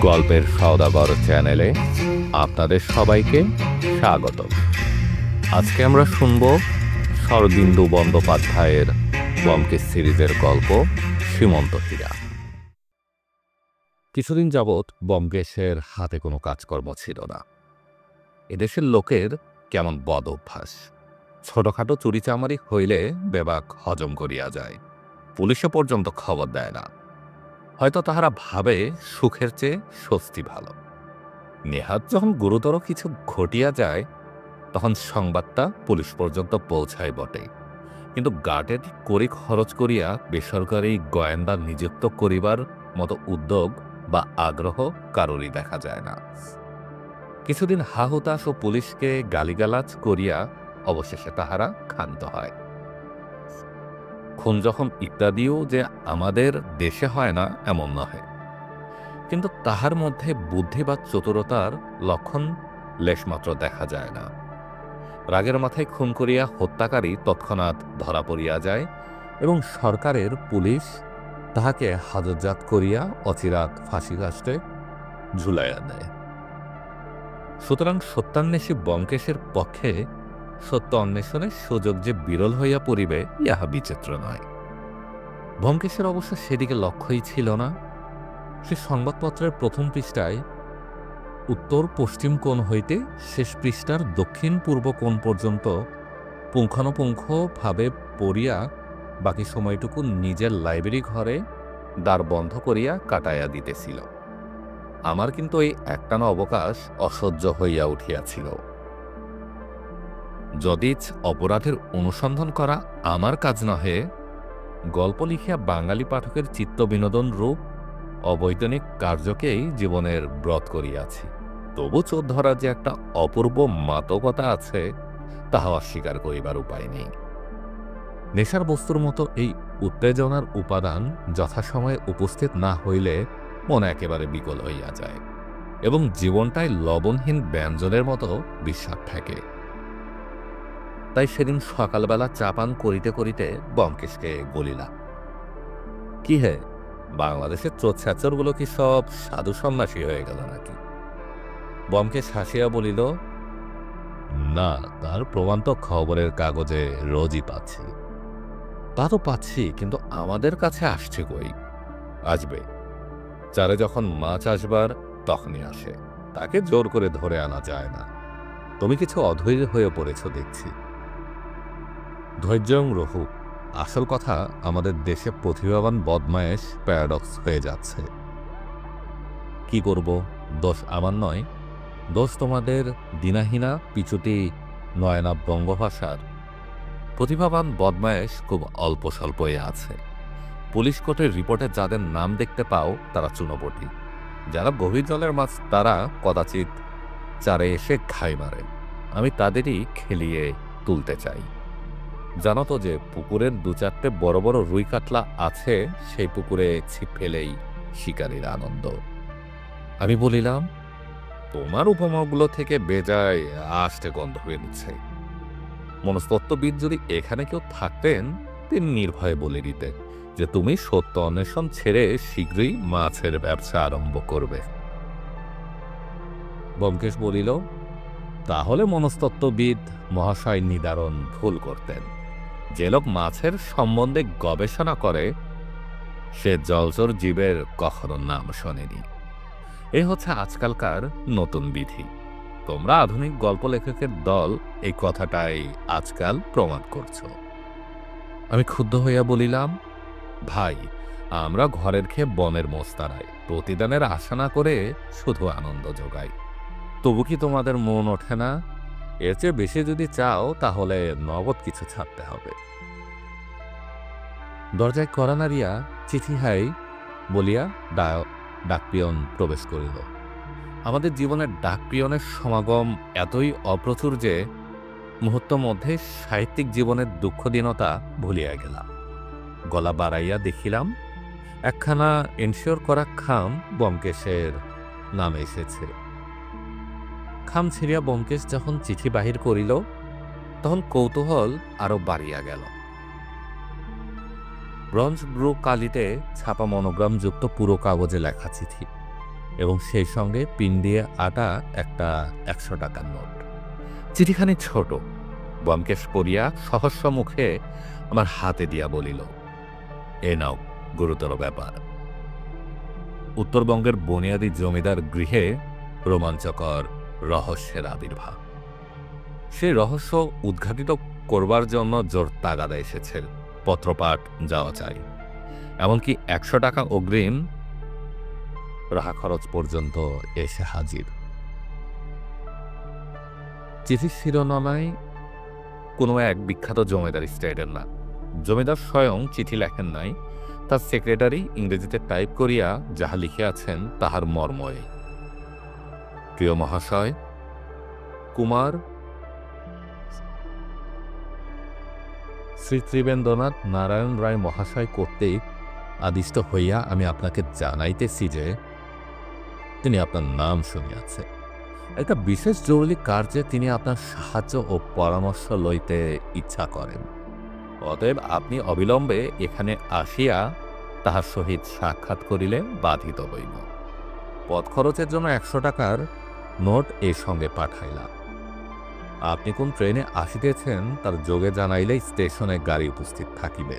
গল্পের সওদাগর চ্যানেলে আপনাদের সবাইকে স্বাগত। আজকে আমরা শুনব শরদিন্দু বন্দ্যোপাধ্যায়ের ব্যোমকেশ সিরিজের গল্প সীমন্ত হীরা। কিছুদিন যাবৎ ব্যোমকেশের হাতে কোনো কাজকর্ম ছিল না। এদেশের লোকের কেমন বদ অভ্যাস, ছোটখাটো চুরিচামারি হইলে বেবাক হজম করিয়া যায়, পুলিশে পর্যন্ত খবর দেয় না। হয়তো তাহারা ভাবে সুখের চেয়ে স্বস্তি ভালো। নেহাত যখন গুরুতর কিছু ঘটিয়া যায় তখন সংবাদটা পুলিশ পর্যন্ত পৌঁছায় বটে, কিন্তু গার্ডের কড়ি খরচ করিয়া বেসরকারি গোয়েন্দা নিযুক্ত করিবার মতো উদ্যোগ বা আগ্রহ কারোরই দেখা যায় না। কিছুদিন হাহুতাশ ও পুলিশকে গালিগালাজ করিয়া অবশেষে তাহারা ক্ষান্ত হয়। খুন জখম ইত্যাদিও যে আমাদের দেশে হয় না এমন নহে, কিন্তু তাহার মধ্যে বুদ্ধি বা চতুরতার লক্ষণ লেশমাত্র দেখা যায় না। রাগের মাথায় খুন করিয়া হত্যাকারী তৎক্ষণাৎ ধরা পড়িয়া যায় এবং সরকারের পুলিশ তাহাকে হাজতজাত করিয়া অচিরাত ফাঁসি কাষ্টে ঝুলাইয়া দেয়। সুতরাং সত্যান্বেষী ব্যোমকেশের পক্ষে সত্য অন্বেষণের সুযোগ যে বিরল হইয়া পড়িবে ইহা বিচিত্র নয়। ব্যোমকেশের অবশ্য সেদিকে লক্ষ্যই ছিল না। সে সংবাদপত্রের প্রথম পৃষ্ঠায় উত্তর পশ্চিম কোণ হইতে শেষ পৃষ্ঠার দক্ষিণ পূর্ব কোণ পর্যন্ত পুঙ্খানুপুঙ্খভাবে পড়িয়া বাকি সময়টুকু নিজের লাইব্রেরি ঘরে দ্বার বন্ধ করিয়া কাটাইয়া দিতেছিল। আমার কিন্তু এই একটানা অবকাশ অসহ্য হইয়া উঠিয়াছিল। যদিচ অপরাধের অনুসন্ধান করা আমার কাজ নহে, গল্প লিখিয়া বাঙালি পাঠকের চিত্ত বিনোদন রূপ অবৈতনিক কার্যকেই জীবনের ব্রত করিয়াছি। তবু চোর ধরার যে একটা অপূর্ব মাদকতা আছে তাহা অস্বীকার করিবার উপায় নেই। নেশার বস্তুর মতো এই উত্তেজনার উপাদান যথাসময়ে উপস্থিত না হইলে মন একেবারে বিকল হইয়া যায় এবং জীবনটাই লবণহীন ব্যঞ্জনের মতো বিস্বাদ থাকে। তাই সেদিন সকালবেলা চা পান করিতে করিতে ব্যোমকেশকে বলিলাম, কি হে, বাংলাদেশের চোরছ্যাচরগুলো কি সব সাধু সন্ন্যাসী হয়ে গেল নাকি? ব্যোমকেশ হাসিয়া বলিল, না, তার প্রমাণ তো খবরের কাগজে রোজই পাচ্ছি। তা তো পাচ্ছি, কিন্তু আমাদের কাছে আসছে কই? আসবে, চারে যখন মাছ আসবার তখনই আসে, তাকে জোর করে ধরে আনা যায় না। তুমি কিছু অধৈর্য হয়ে পড়েছ দেখছি। ধৈর্যং রহু। আসল কথা, আমাদের দেশে প্রতিভাবান বদমায়েশ প্যারাডক্স হয়ে যাচ্ছে। কি করব, দোষ আমার নয়, দোষ তোমাদের দিনাহীনা পিছুটি নয়না বঙ্গভাষার। প্রতিভাবান বদমায়েশ খুব অল্প স্বল্পই আছে। পুলিশ কোর্টের রিপোর্টে যাদের নাম দেখতে পাও তারা চুনোপটি। যারা গভীর জলের মাছ তারা কদাচিৎ চারে এসে ঘাই মারে। আমি তাদেরই খেলিয়ে তুলতে চাই। জানো তো যে পুকুরের দু চারটে বড় বড় রুই কাতলা আছে, সেই পুকুরে ছিপ ফেলেই শিকারীর আনন্দ। আমি বলিলাম, তোমার উপমাগুলো থেকে বেজায় আষ্টে গন্ধ বেরোচ্ছে। মনস্তত্ত্ববিদ যদি এখানে কেউ থাকতেন তিনি নির্ভয়ে বলে দিতেন যে তুমি সত্য অন্বেষণ ছেড়ে শীঘ্রই মাছের ব্যবসা আরম্ভ করবে। ব্যোমকেশ বলিল, তাহলে মনস্তত্ত্ববিদ মহাশয় নিদারুণ ভুল করতেন। যে লোক মাছের সম্বন্ধে গবেষণা করে সে জলচর জীবের কখনো নাম শোনেনি। এ হচ্ছে আজকালকার নতুন বিধি। তোমরা আধুনিক গল্প লেখকের দল এই কথাটাই আজকাল প্রমাণ করছ। আমি ক্ষুব্ধ হইয়া বলিলাম, ভাই, আমরা ঘরের খেয়ে বনের মোস্তারাই, প্রতিদানের আশা না করে শুধু আনন্দ যোগাই। তবু কি তোমাদের মন ওঠে না? এর চেয়ে বেশি যদি চাও তাহলে নগদ কিছু ছাড়তে হবে। দরজায় কড়া নাড়িয়া চিঠি হাই বলিয়া ডাকপিয়ন প্রবেশ করিল। আমাদের জীবনের ডাকপিয়নের সমাগম এতই অপ্রচুর যে মুহূর্ত মধ্যে সাহিত্যিক জীবনের দুঃখদীনতা ভুলিয়া গেলাম। গলা বাড়াইয়া দেখিলাম একখানা এনশিওর করা খাম ব্যোমকেশের নামে এসেছে। খাম ছিঁড়িয়া ব্যোমকেশ যখন চিঠি বাহির করিল তখন কৌতূহল আরো বাড়িয়া গেল। ব্রঞ্জ ব্রু কালিতে ছাপা মনোগ্রামযুক্ত পুরো কাগজে লেখা চিঠি। এবং সেই সঙ্গে পিন দিয়ে আটা একটা ১০০ টাকার নোট। চিঠিখানি ছোট। ব্যোমকেশ পড়িয়া সহস্র মুখে আমার হাতে দিয়া বলিল, এ নাও, গুরুতর ব্যাপার। উত্তরবঙ্গের বুনিয়াদী জমিদার গৃহে রোমাঞ্চকর রহস্যের আবির্ভাব। সেই রহস্য উদ্ঘাটিত করবার জন্য জোর তাগাদা এসেছে। পত্রপাঠ যাওয়া চাই, এমনকি ১০০ টাকা অগ্রিম রাহা খরচ পর্যন্ত এসে হাজির। চিঠির শিরোনামায় কোনো এক বিখ্যাত জমিদার স্টেটের না। জমিদার স্বয়ং চিঠি লেখেন নাই, তার সেক্রেটারি ইংরেজিতে টাইপ করিয়া যাহা লিখিয়াছেন তাহার মর্ময়ে, প্রিয় মহাশয়, কুমার শ্রী ত্রিবেন্দ্রনাথ নারায়ণ রায় মহাশয় কর্তৃক আদিষ্ট হইয়া আমি আপনাকে জানাইতেছি যে তিনি আপনার নাম শুনিয়াছে। একটা বিশেষ জরুরি কার্যে তিনি আপনার সাহায্য ও পরামর্শ লইতে ইচ্ছা করেন। অতএব আপনি অবিলম্বে এখানে আসিয়া তাহার সহিত সাক্ষাৎ করিলে বাধিত হইব। পথ খরচের জন্য ১০০ টাকার নোট এর সঙ্গে পাঠাইলাম। আপনি কোন ট্রেনে আসিতেছেন তার যোগে জানাইলেই স্টেশনে গাড়ি উপস্থিত থাকিবে।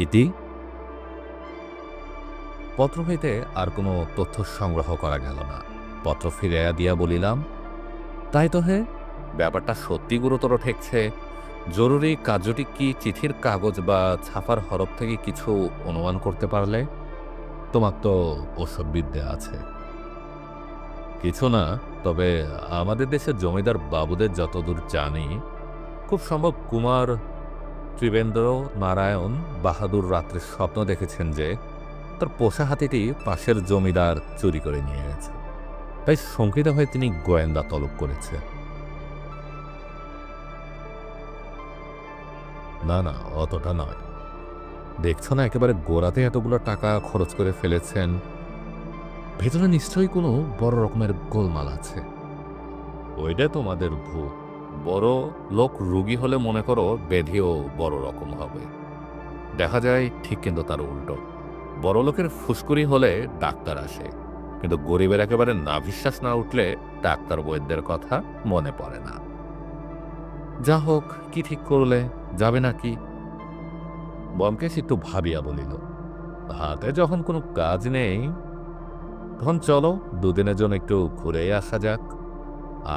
ইতি। পত্র হইতে আর কোনো তথ্য সংগ্রহ করা গেল না। পত্র ফিরাইয়া দিয়া বলিলাম, তাই তো হে, ব্যাপারটা সত্যি গুরুতর ঠেকছে। জরুরি কার্যটি কি চিঠির কাগজ বা ছাপার হরফ থেকে কিছু অনুমান করতে পারলে? তোমার তো ওসব বিদ্যা আছে। কিছু না, তবে আমাদের দেশের জমিদার বাবুদের যতদূর জানি, খুব সম্ভব কুমার ত্রিবেন্দ্র নারায়ণ বাহাদুর রাত্রে স্বপ্ন দেখেছেন যে তার পোষা হাতিটি পাশের জমিদার চুরি করে নিয়ে গেছে। তাই শঙ্কিত হয়ে তিনি গোয়েন্দা তলব করেছে। না না, অতটা নয়। দেখছ না একেবারে গোড়াতে এতগুলো টাকা খরচ করে ফেলেছেন। ভেতরে নিশ্চয়ই কোনো বড় রকমের গোলমাল আছে। ওইটা তোমাদের ভূত। বড় লোক রুগী হলে মনে করো ব্যাধিও বড় রকম হবে। দেখা যায় ঠিক কিন্তু তার উল্টো। বড় লোকের ফুসকুড়ি হলে ডাক্তার আসে, কিন্তু গরিবের একেবারে নাভিশ্বাস না উঠলে ডাক্তার বৈদ্যের কথা মনে পড়ে না। যা হোক, কি ঠিক করলে, যাবে নাকি? ব্যোমকেশ একটু ভাবিয়া বলিল, হাতে যখন কোনো কাজ নেই তখন চলো দুদিনের জন্য একটু ঘুরে আসা যাক।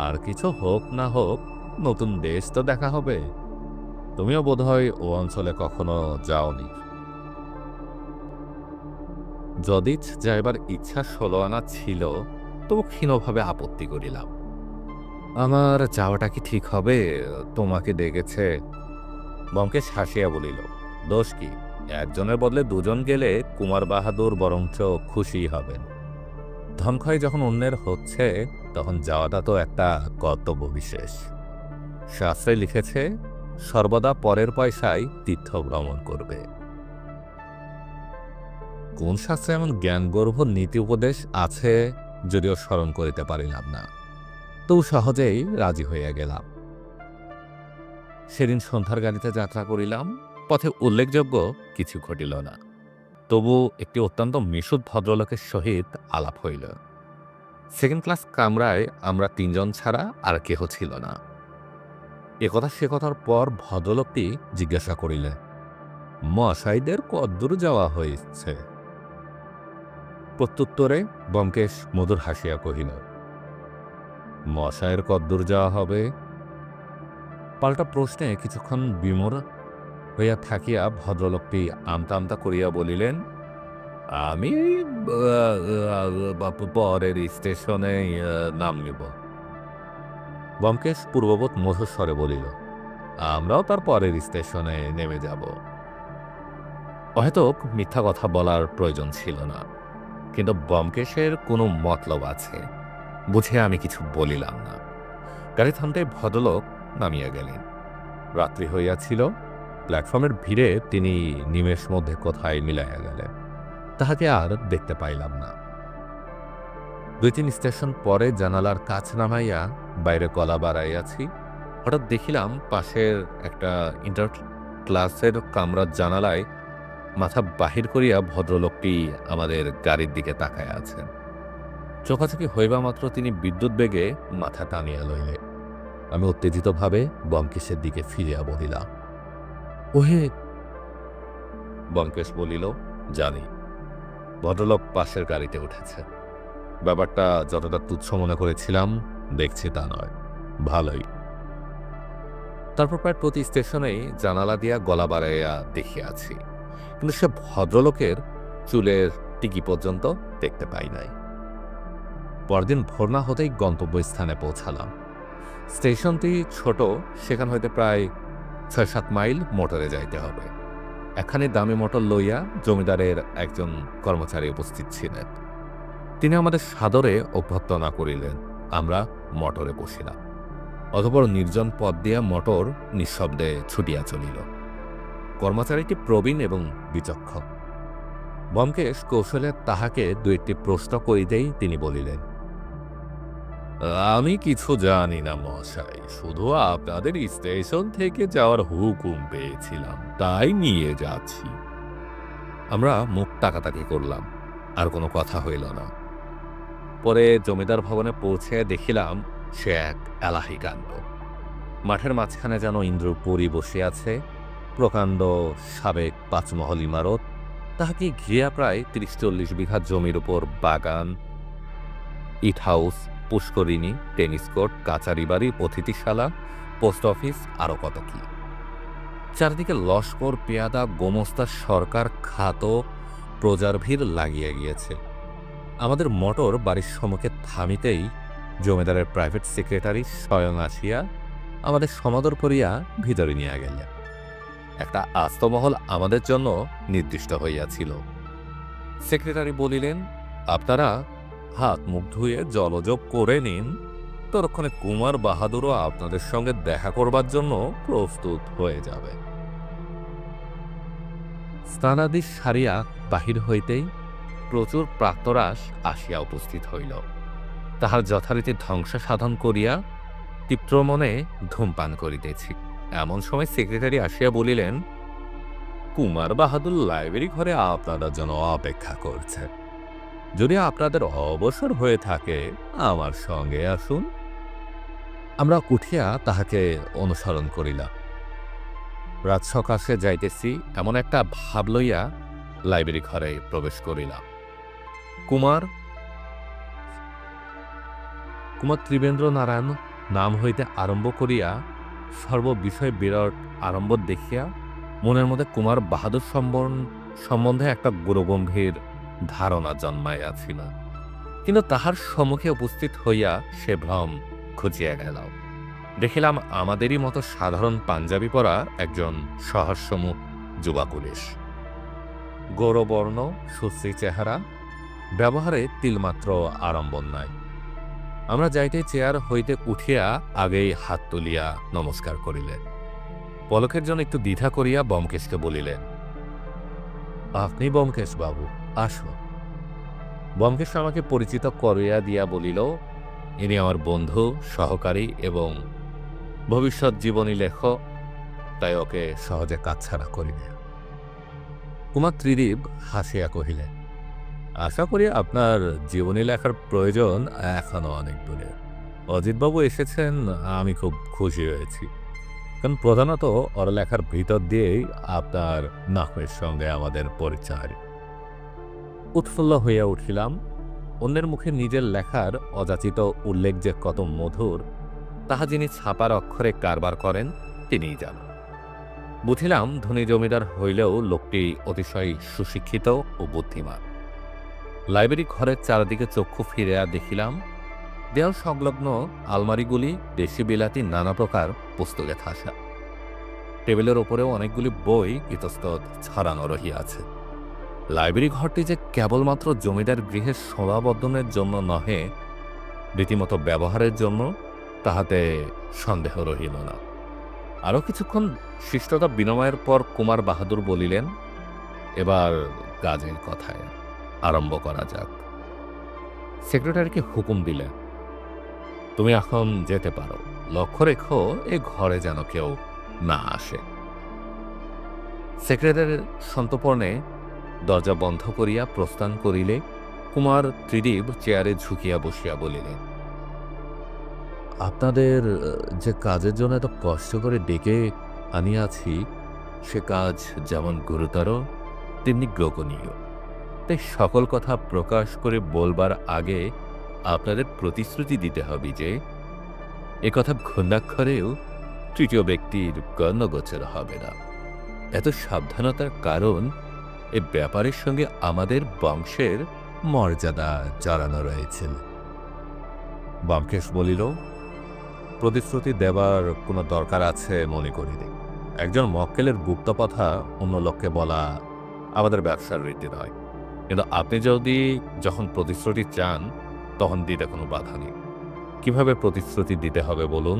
আর কিছু হোক না হোক, নতুন দেশ তো দেখা হবে। তুমিও বোধহয় ও অঞ্চলে কখনো যাওনি। যদি যাইবার ইচ্ছা ১৬ আনা ছিল, তবু ক্ষীণভাবে আপত্তি করিলাম। আমার যাওয়াটা কি ঠিক হবে? তোমাকে ডেকেছে। ব্যোমকেশ হাসিয়া বলিল, দোষ কি? একজনের বদলে দুজন গেলে কুমার বাহাদুর বরঞ্চ খুশি হবেন। ধনক্ষয় যখন অন্যের হচ্ছে, তখন যাওয়াটা তো একটা কর্তব্য বিশেষ। শাস্ত্রে লিখেছে, সর্বদা পরের পয়সায় তীর্থ ভ্রমণ করবে। কোন শাস্ত্রে এমন জ্ঞানগর্ভ নীতি উপদেশ আছে যদিও স্মরণ করিতে পারিলাম না, তবু সহজেই রাজি হইয়া গেলাম। সেদিন সন্ধ্যার গাড়িতে যাত্রা করিলাম। পথে উল্লেখযোগ্য কিছু ঘটিল না, তবু একটি অত্যন্ত মিশুক ভদ্রলোকের সহিত আলাপ হইল। সেকেন্ড ক্লাস কামরায় আমরা ৩ জন ছাড়া আর কেহ ছিল না। একথা সে কথার পর ভদ্রলোকটি জিজ্ঞাসা করিলে, মশাইদের কদ্দূর যাওয়া হয়েছে? প্রত্যুত্তরে ব্যোমকেশ মধুর হাসিয়া কহিল, মশাইয়ের কদ্দূর যাওয়া হবে? পাল্টা প্রশ্নে কিছুক্ষণ বিমূঢ় হইয়া থাকিয়া ভদ্রলোকটি আমতা আমতা করিয়া বলিলেন, আমি পরের স্টেশনে নাম নিব। ব্যোমকেশ পূর্ববৎ মধুর স্বরে বলিল, আমরাও তার পরের স্টেশনে নেমে যাব। অহেতুক মিথ্যা কথা বলার প্রয়োজন ছিল না, কিন্তু ব্যোমকেশের কোনো মতলব আছে বুঝে আমি কিছু বলিলাম না। গাড়ি থামতে ভদ্রলোক নামিয়া গেলেন। রাত্রি হইয়াছিল। প্ল্যাটফর্মের ভিড়ে তিনি নিমেষ মধ্যে কোথায় মিলাইয়া গেলেন। তাহাকে আর দেখতে পাইলাম না। ২-৩ স্টেশন পরে জানালার কাছ নামাইয়া বাইরে গলা বাড়াইয়াছি। হঠাৎ দেখিলাম পাশের একটা ইন্টার ক্লাসের কামরার জানালায় মাথা বাহির করিয়া ভদ্রলোকটি আমাদের গাড়ির দিকে তাকায় আছেন। চোখাচোখি হইবা মাত্র তিনি বিদ্যুৎ বেগে মাথা টানিয়া লইলে। আমি উত্তেজিতভাবে ব্যোমকেশের দিকে ফিরিয়া বলিলাম, ওহে। ব্যোমকেশ বলিল, জানি। ভদ্রলোক পাশের গাড়িতে উঠেছে। ব্যাপারটা যতটা তুচ্ছ মনে করেছিলাম দেখছি তা নয়, ভালোই। তারপর প্রায় প্রতি স্টেশনেই জানালা দিয়া গলা বাড়াইয়া দেখিয়াছি, কিন্তু সে ভদ্রলোকের চুলের টিকি পর্যন্ত দেখতে পাই নাই। পরদিন ভোর না হতেই গন্তব্যস্থানে পৌঁছালাম। স্টেশনটি ছোট, সেখান হইতে প্রায় ৬-৭ মাইল মোটরে যাইতে হবে। একখানি দামি মোটর লইয়া জমিদারের একজন কর্মচারী উপস্থিত ছিলেন। তিনি আমাদের সাদরে অভ্যর্থনা করিলেন। আমরা মোটরে বসিলাম। অতঃপর নির্জন পথ দিয়া মোটর নিঃশব্দে ছুটিয়া চলিল। কর্মচারীটি প্রবীণ এবং বিচক্ষণ। ব্যোমকেশ কৌশলে তাহাকে ২-১টি প্রশ্ন করিতেই তিনি বলিলেন, আমি কিছু জানি না মশাই, শুধু আপনাদের স্টেশন থেকে যাওয়ার হুকুম পেয়েছিলাম, তাই নিয়ে যাচ্ছি। আমরা মুখ তাকাতাকি করলাম, আর কোনো কথা হইল না। পরে জমিদার ভবনে পৌঁছে দেখিলাম সে এক এলাহি কাণ্ড। মাঠের মাঝখানে যেন ইন্দ্রপুরী বসে আছে, প্রকাণ্ড সাবেক ৫ মহল ইমারত, তাহাকে ঘিরিয়া প্রায় ৩০-৪০ বিঘা জমির উপর বাগান, ইট হাউস, পুষ্করিণী, টেনিস কোর্ট, কাচারি বাড়ি, অতিথিশালা, পোস্ট অফিস, আরও কত কি। চারদিকে লস্কর, পেয়াদা, গোমস্তা, সরকার, খাত, প্রজার ভিড় লাগিয়া গিয়েছে। আমাদের মোটর বাড়ির সম্মুখে থামিতেই জমিদারের প্রাইভেট সেক্রেটারি স্বয়ং আসিয়া আমাদের সমাদর করিয়া ভিতরে নিয়ে গেলেন। একটা আস্তমহল আমাদের জন্য নির্দিষ্ট হইয়াছিল। সেক্রেটারি বলিলেন, আপনারা হাত মুখ ধুয়ে জলযোগ করে নিন, ততক্ষণে কুমার বাহাদুরও আপনাদের সঙ্গে দেখা করবার জন্য প্রস্তুত হয়ে যাবে। স্নানাদি সারিয়া বাহির হইতেই প্রচুর প্রাতরাশ আসিয়া উপস্থিত হইল। তাহার যথারীতি ধ্বংস সাধন করিয়া তীব্র মনে ধূমপান করিতেছি। এমন সময় সেক্রেটারি আসিয়া বলিলেন, কুমার বাহাদুর লাইব্রেরি ঘরে আপনাদের জন্য অপেক্ষা করছে। যদি আপনাদের অবসর হয়ে থাকে আমার সঙ্গে আসুন। আমরা উঠিয়া তাহাকে অনুসরণ করিলাম। রাত সকাশে যাইতেছি এমন একটা ভাব লইয়া লাইব্রেরি ঘরে প্রবেশ করিলাম। কুমার ত্রিবেন্দ্র নারায়ণ নাম হইতে আরম্ভ করিয়া সর্ববিষয় বিরাট আরম্ভ দেখিয়া মনের মধ্যে কুমার বাহাদুর সম্বন্ধে একটা গুরুগম্ভীর ধারণা জন্মাইয়াছিল। কিন্তু তাহার সম্মুখে উপস্থিত হইয়া সে ভ্রম খুঁজিয়া গেল। দেখিলাম আমাদেরই মতো সাধারণ পাঞ্জাবি পরা একজন সহাস্যমুখ যুবা পুলিশ। গৌরবর্ণ, সুশ্রী চেহারা, ব্যবহারে তিলমাত্র আড়ম্বর নাই। আমরা যাইতে চেয়ার হইতে উঠিয়া আগেই হাত তুলিয়া নমস্কার করিলেন। পলকের জন্য একটু দ্বিধা করিয়া ব্যোমকেশকে বলিলেন, আপনি ব্যোমকেশ বাবু, আসুন। ব্যোমকেশ আমাকে পরিচিত করিয়া দিয়া বলিল, ইনি আমার বন্ধু, সহকারী এবং ভবিষ্যৎ জীবনী লেখক, তাই ওকে সহজে কাছছাড়া করি না। কুমার ত্রিদীপ হাসিয়া কহিলেন, আশা করি আপনার জীবনী লেখার প্রয়োজন এখনো অনেক দূরে। অজিতবাবু এসেছেন, আমি খুব খুশি হয়েছি, কারণ প্রধানত ওর লেখার ভিতর দিয়েই আপনার নামের সঙ্গে আমাদের পরিচয়। উৎফুল্ল হইয়া উঠিলাম। অন্যের মুখে নিজের লেখার অযাচিত উল্লেখ যে কত মধুর, তাহা যিনি ছাপার অক্ষরে কারবার করেন তিনিই জানেন। বুঝিলাম ধনী জমিদার হইলেও লোকটি অতিশয় সুশিক্ষিত ও বুদ্ধিমান। লাইব্রেরি ঘরের চারদিকে চক্ষু ফিরিয়া দেখিলাম দেয়াল সংলগ্ন আলমারিগুলি দেশি বিলাতি নানা প্রকার পুস্তকে ঠাসা। টেবিলের ওপরেও অনেকগুলি বই ইতস্তত ছড়ানো রহিয়াছে। লাইব্রেরি ঘরটি যে কেবলমাত্র জমিদার গৃহের শোভাবর্ধনের জন্য নহে, রীতিমতো ব্যবহারের জন্য, তাহাতে সন্দেহ রহিল না। আরও কিছুক্ষণ শিষ্টতা বিনিময়ের পর কুমার বাহাদুর বলিলেন, এবার কাজের কথায় আরম্ভ করা যাক। সেক্রেটারিকে হুকুম দিলেন, তুমি এখন যেতে পারো, লক্ষ্য রেখো এ ঘরে যেন কেউ না আসে। সেক্রেটারির সন্তর্পণে দরজা বন্ধ করিয়া প্রস্থান করিলে কুমার ত্রিদীপ চেয়ারে ঝুঁকিয়া বসিয়া বলিলেন, আপনাদের যে কাজের জন্য এত কষ্ট করে ডেকে আনিয়াছি, সে কাজ যেমন গুরুতর তেমনি গ্রহণীয়। তাই সকল কথা প্রকাশ করে বলবার আগে আপনাদের প্রতিশ্রুতি দিতে হবে যে একথা ঘূর্ণাক্ষরেও তৃতীয় ব্যক্তির গণ্যগোচর হবে না। এত সাবধানতার কারণ এ ব্যাপারের সঙ্গে আমাদের বংশের মর্যাদা জড়ানো রয়েছে। ব্যোমকেশ বলিল, প্রতিশ্রুতি দেবার কোনো দরকার আছে মনে করিনি। একজন মক্কেলের গুপ্তকথা অন্য লোককে বলা আমাদের ব্যবসার রীতি নয়। কিন্তু আপনি যদি যখন প্রতিশ্রুতি চান তখন দিতে কোনো বাধা নেই। কিভাবে প্রতিশ্রুতি দিতে হবে বলুন?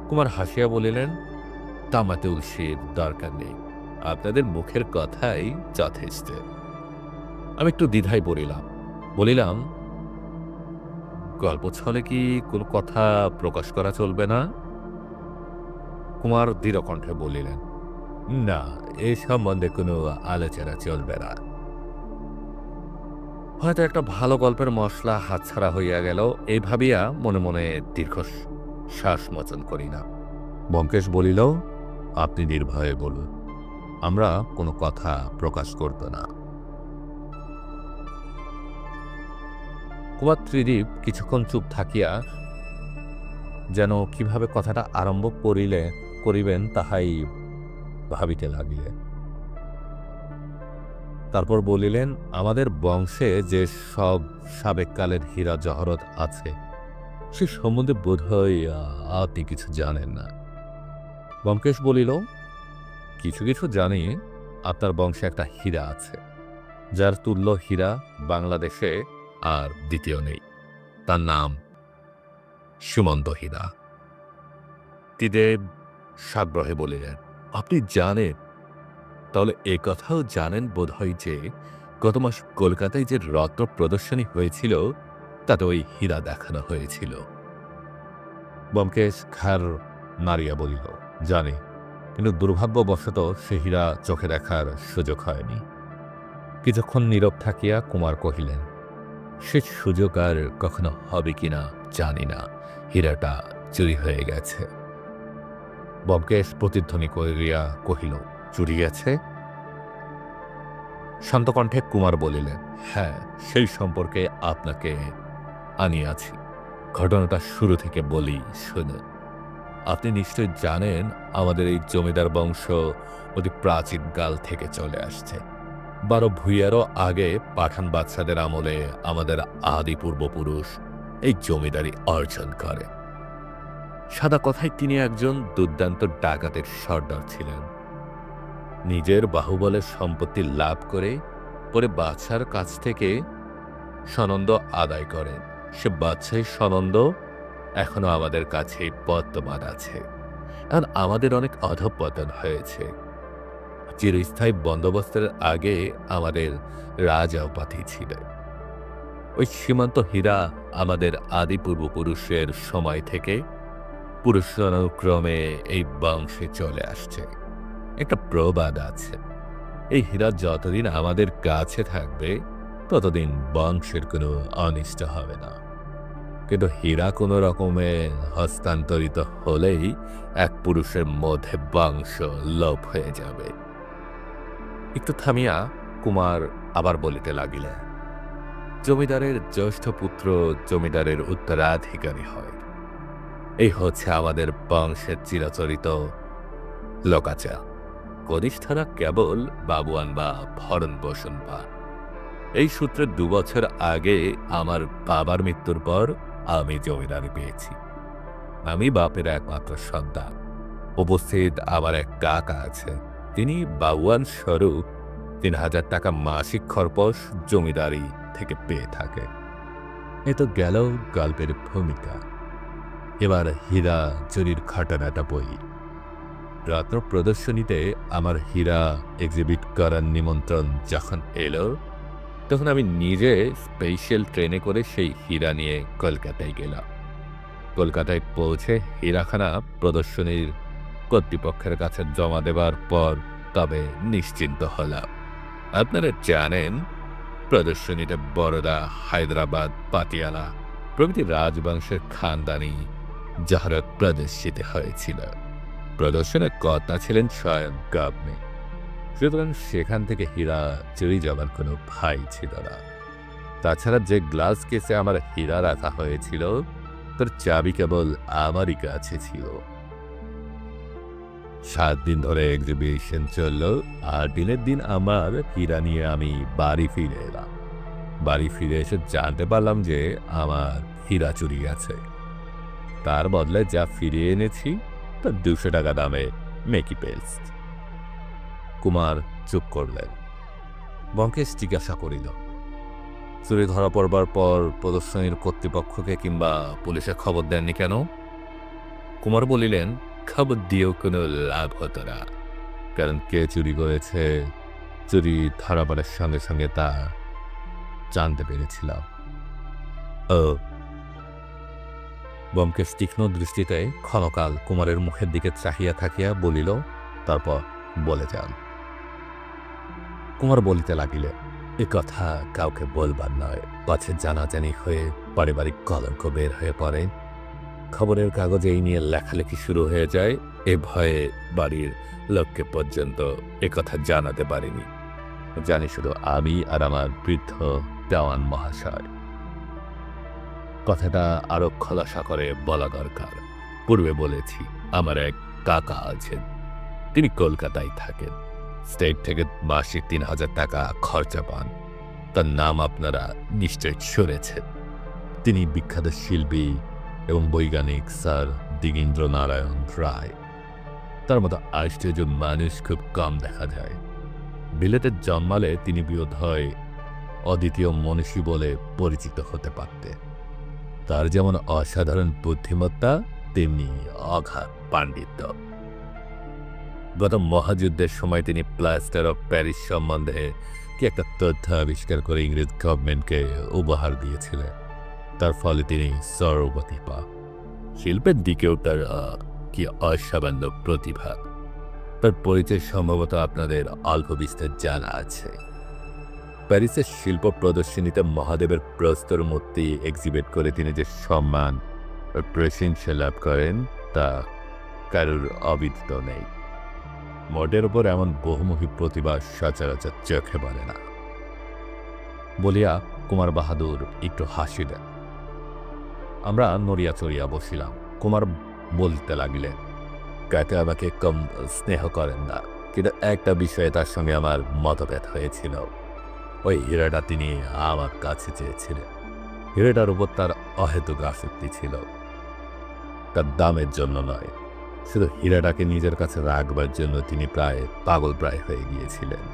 কুমার হাসিয়া বলিলেন, তামাতে উলসির দরকার নেই, আপনাদের মুখের কথাই যথেষ্ট। আমি একটু দ্বিধায় বলিলাম, গল্প ছলে কি কোনো কথা প্রকাশ করা চলবে না? কুমার দৃঢ় কণ্ঠে বলিলেন, না, এ সম্বন্ধে কোনো আলোচনা চলবে না। হয়তো একটা ভালো গল্পের মশলা হাতছাড়া হইয়া গেল, এই ভাবিয়া মনে মনে দীর্ঘ শ্বাস মোচন করি না। ব্যোমকেশ বলিল, আপনি নির্ভয়ে বলুন, আমরা কোনো কথা প্রকাশ করব না। কুমার ত্রিদীপ কিছুক্ষণ চুপ থাকিয়া যেন কিভাবে কথাটা আরম্ভ করিবেন তাহাই ভাবিতে লাগিলেন। তারপর বলিলেন, আমাদের বংশে যে সব সাবেককালের হীরা জহরত আছে সে সম্বন্ধে বোধহয় আপনি কিছু জানেন না। ব্যোমকেশ বলিল, কিছু কিছু জানি। আপনার বংশে একটা হীরা আছে, যার তুল্য হীরা বাংলাদেশে আর দ্বিতীয় নেই। তার নাম সীমন্ত হীরা। ত্রিদেব সাগ্রহে বলিলেন, আপনি জানেন? তাহলে এ কথাও জানেন বোধহয় যে গত মাস কলকাতায় যে রত্ন প্রদর্শনী হয়েছিল তাতে ওই হীরা দেখানো হয়েছিল। ব্যোমকেশ ঘাড় নাড়িয়া বলিল, জানি, কিন্তু দুর্ভাগ্যবশত সে হীরা চোখে দেখার সুযোগ হয়নি। কিছুক্ষণ নীরব থাকিয়া কুমার কহিলেন, সে সুযোগ আর কখনো হবে কিনা জানি না, হীরাটা চুরি হয়ে গেছে। ব্যোমকেশ প্রতিধ্বনি করিয়া কহিল, চুরি গেছে? শান্তকণ্ঠে কুমার বলিলেন, হ্যাঁ, সেই সম্পর্কে আপনাকে আনিয়াছি। ঘটনাটা শুরু থেকে বলি, শুনুন। আপনি নিশ্চয় জানেন আমাদের এই জমিদার বংশ অতি প্রাচীনকাল থেকে চলে আসছে। 12 ভূঁইয়ারও আগে পাঠান বাদশাদের আমলে আমাদের আদি পূর্বপুরুষ এই জমিদারি অর্জন করে। সাদা কথায় তিনি একজন দুর্দান্ত ডাকাতের সর্দার ছিলেন। নিজের বাহুবলের সম্পত্তি লাভ করে পরে বাদশার কাছ থেকে সনন্দ আদায় করেন। সে বাদশাহী সনন্দ এখনো আমাদের কাছে বর্তমান আছে। এখন আমাদের অনেক অধঃপতন হয়েছে। চিরস্থায়ী বন্দোবস্তের আগে আমাদের রাজা উপাধি ছিল। ওই সীমান্ত হীরা আমাদের আদি পূর্বপুরুষের সময় থেকে পুরুষানুক্রমে এই বংশে চলে আসছে। একটা প্রবাদ আছে, এই হীরা যতদিন আমাদের কাছে থাকবে ততদিন বংশের কোনো অনিষ্ট হবে না। কিন্তু হীরা কোনো রকমে হস্তান্তরিত হলেই এক পুরুষের মধ্যে বংশ লোপ হয়ে যাবে। একটু থামিয়া কুমার আবার বলিতে লাগিলেন, জমিদারের জ্যেষ্ঠ পুত্র জমিদারের উত্তরাধিকারী হয়। এই হচ্ছে আমাদের বংশের চিরাচরিত লোকাচার। কনিষ্ঠারা কেবল বাবুয়ান বা ভরণ পোষণ পান। এই সূত্রে 2 বছর আগে আমার বাবার মৃত্যুর পর আমি জমিদারি পেয়েছি। আমি বাপের একমাত্র সন্তান। উপস্থিত আমার এক কাকা আছে, তিনি বাবুয়ান স্বরূপ 3000 টাকা মাসিক খরপোশ জমিদারি থেকে পেয়ে থাকে। এ তো গেল গল্পের ভূমিকা। এবার হীরা চুরির ঘটনাটা বলি। রত্ন প্রদর্শনীতে আমার হীরা এক্সিবিট করার নিমন্ত্রণ যখন এলো তখন আমি নিজে স্পেশাল ট্রেনে করে সেই হীরা নিয়ে কলকাতায় গেলাম। কলকাতায় পৌঁছে হীরাখানা প্রদর্শনীর কর্তৃপক্ষের কাছে জমা দেবার পর তবে নিশ্চিন্ত হলাম। আপনারা জানেন প্রদর্শনীতে বরোদা, হায়দ্রাবাদ, পাতিয়ালা প্রভৃতি রাজবংশের খানদানি জাহরত প্রদর্শিত হয়েছিল। প্রদর্শনের কর্তা ছিলেন স্বয়ং গভর্নমেন্ট। সুতরাং সেখান থেকে হীরা চুরি যাবার কোনো ভাই ছিল না। তাছাড়া যে গ্লাস কেসে আমার হীরা রাখা হয়েছিল তার চাবি কেবল আমারই কাছে ছিল। 7 দিন ধরে এক্সিবিশন চলল, আর দিনের দিন আমার হীরা নিয়ে আমি বাড়ি ফিরে এলাম। বাড়ি ফিরে এসে জানতে পারলাম যে আমার হীরা চুরি গেছে। তার বদলে যা ফিরিয়ে এনেছি তার 200 টাকা দামে মেকি পেস্ট। কুমার চুপ করলেন। ব্যোমকেশ জিজ্ঞাসা করিল, চুরি ধরা পড়বার পর প্রদর্শনীর কর্তৃপক্ষকে কিংবা পুলিশে খবর দেননি কেন? কুমার বলিলেন, খবর দিয়েও কোনো লাভ হতো না, কারণ কে চুরি করেছে চুরি ধরা পড়ার সঙ্গে সঙ্গে তা জানতে পেরেছিলাম। ও। ব্যোমকেশ তীক্ষ্ণ দৃষ্টিতে ক্ষণকাল কুমারের মুখের দিকে চাহিয়া থাকিয়া বলিল, তারপর বলে যান। কুমার বলিতে লাগিলেন, এ কথা কাউকে বলবার নয়, পাছে জানাজানি হয়ে পারিবারিক কলঙ্ক বের হয়ে পড়ে। খবরের কাগজে এই নিয়ে লেখালেখি শুরু হয়ে যায়। এ ভয়ে বাড়ির লোককে পর্যন্ত এ কথা জানাতে পারিনি। জানি শুধু আমি আর আমার বৃদ্ধ দেওয়ান মহাশয়। কথাটা আরো খোলাসা করে বলা দরকার। পূর্বে বলেছি, আমার এক কাকা আছেন, তিনি কলকাতায় থাকেন। স্টেট থেকে মাসিক 3000 টাকা খরচা পান। তার নাম আপনারা নিশ্চয় শুনেছেন। তিনি বিখ্যাত শিল্পী এবং বৈজ্ঞানিক স্যার দিগেন্দ্রনারায়ণ রায়। তার মতো আশ্চর্য মানুষ খুব কম দেখা যায়। বিলেতে জন্মালে তিনি বোধহয় অদ্বিতীয় মনীষী বলে পরিচিত হতে পারতেন। তার যেমন অসাধারণ বুদ্ধিমত্তা, তেমনি অগাধ পাণ্ডিত্য। গত মহাযুদ্ধের সময় তিনি প্লাস্টার অফ প্যারিস সম্বন্ধে কি একটা তথ্য আবিষ্কার করে ইংরেজ গভর্নমেন্টকে উপহার দিয়েছিলেন। তার ফলে তিনি সর্বপ্রতিভা। শিল্পের দিকেও তার কি অসামান্য প্রতিভা। তার পরিচয় সম্ভবত আপনাদের অল্প বিস্তর জানা আছে। প্যারিসের শিল্প প্রদর্শনীতে মহাদেবের প্রস্তর মূর্তি এক্সিবিট করে তিনি যে সম্মান ও প্রশংসা লাভ করেন তা কারোর অবিদিত নেই। মডের ওপর এমন বহুমুখী প্রতিভা সচরাচর চোখে পড়ে না। বলিয়া কুমার বাহাদুর একটু হাসি দেন। আমরা নড়িয়া চড়িয়া বসিলাম। কুমার বলতে লাগিলেন, কাকে আমাকে কম স্নেহ করেন না, কিন্তু একটা বিষয়ে তার সঙ্গে আমার মতভেদ হয়েছিল। ওই হীরাটা তিনি আমার কাছে চেয়েছিলেন। হীরাটার উপর তার অহেতুক আসক্তি ছিল। তার দামের জন্য নয়, শুধু হীরাটাকে নিজের কাছে রাখবার জন্য তিনি প্রায় পাগল প্রায় হয়ে গিয়েছিলেন।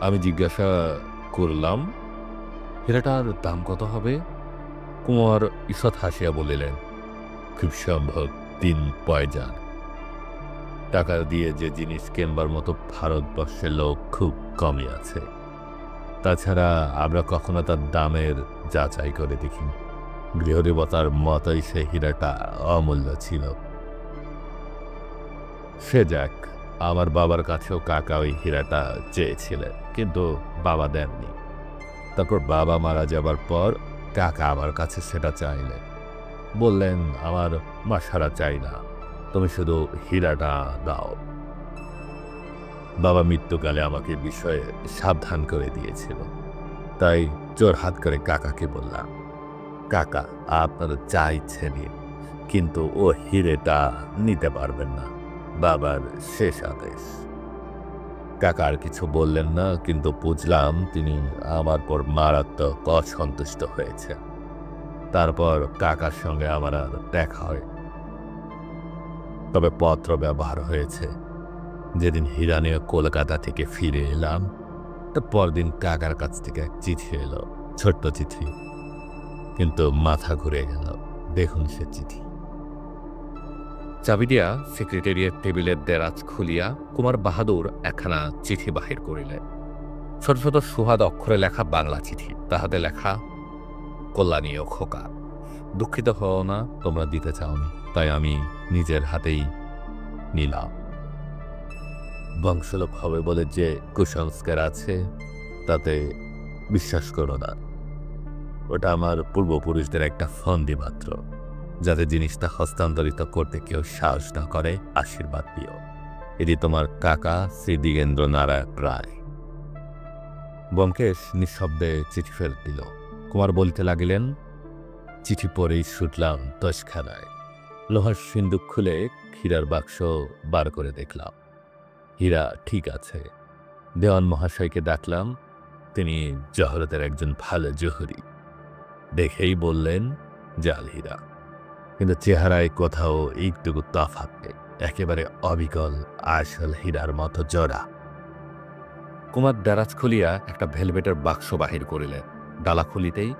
আমি জিজ্ঞাসা করলাম, হীরাটার দাম কত হবে? কুমার ঈষৎ হাসিয়া বলিলেন, খুব সম্ভব 3 পয়সা। টাকা দিয়ে যে জিনিস কেনবার মতো ভারতবর্ষের লোক খুব কমই আছে। তাছাড়া আমরা কখনো তার দামের যাচাই করে দেখি। গৃহদেবতার মতোই সে হীরাটা অমূল্য ছিল। সে যাক, আমার বাবার কাছেও কাকা ওই হীরাটা চেয়েছিলেন, কিন্তু বাবা দেননি। তারপর বাবা মারা যাবার পর কাকা আমার কাছে সেটা চাইলেন। বললেন, আমার মাসারা চাই না, তুমি শুধু হীরাটা দাও। বাবা মৃত্যুকালে আমাকে বিষয়ে সাবধান করে দিয়েছিল। তাই জোর হাত করে কাকাকে বললাম, কাকা আপনারা যা ইচ্ছে নিন, কিন্তু ও হীরেটা নিতে পারবেন না, বাবার শেষ আদেশ। কাকা আর কিছু বললেন না, কিন্তু বুঝলাম তিনি আমার পর মারাত্মক অসন্তুষ্ট হয়েছে। তারপর কাকার সঙ্গে আমার আর দেখা হয়। তবে পত্র ব্যবহার হয়েছে। যেদিন হীরা নিয়ে কলকাতা থেকে ফিরে এলাম, তার পরদিন কাকার কাছ থেকে এক চিঠি এলো, ছোট্ট চিঠি, কিন্তু মাথা ঘুরে গেল। দেখুন সে চিঠি। চাবি দিয়া সেক্রেটারিয়েট টেবিলের দেরাজ খুলিয়া কুমার বাহাদুর একখানা চিঠি বাহির করিলেন। ছোট ছোট সুহাদ অক্ষরে লেখা বাংলা চিঠি, তাহাতে লেখা, কল্যাণী ও খোকা, দুঃখিত হও না, তোমরা দিতে চাওনি, তাই আমি নিজের হাতেই নিলাম। বংশলোপ হবে বলে যে কুসংস্কার আছে, তাতে বিশ্বাস করো না, ওটা আমার পূর্বপুরুষদের একটা ফন্দি মাত্র, যাতে জিনিসটা হস্তান্তরিত করতে কেউ সাহস না করে। আশীর্বাদ দিও, এটি তোমার কাকা শ্রী দিগেন্দ্র নারায়ণ রায়। ব্যোমকেশ নিঃশব্দে চিঠি ফেরত দিল। কুমার বলতে লাগিলেন, চিঠি পড়েই ছুটলাম তসখানায়। লোহার সিন্দুক খুলে হীরার বাক্স বার করে দেখলাম, হীরা ঠিক আছে। দেওয়ান মহাশয়কে ডাকলাম, তিনি জহরতের একজন ভালো জহুরি। দেখেই বললেন জাল হীরা, কিন্তু চেহারায় কোথাও একটুকু তফাৎ নেই, একেবারে অবিকল আসল হীরার মতো জোড়া। কুমার দারাজ খুলিয়া একটা ভেলভেটের বাক্স বাহির করিলেন। ডালা খুলিতেই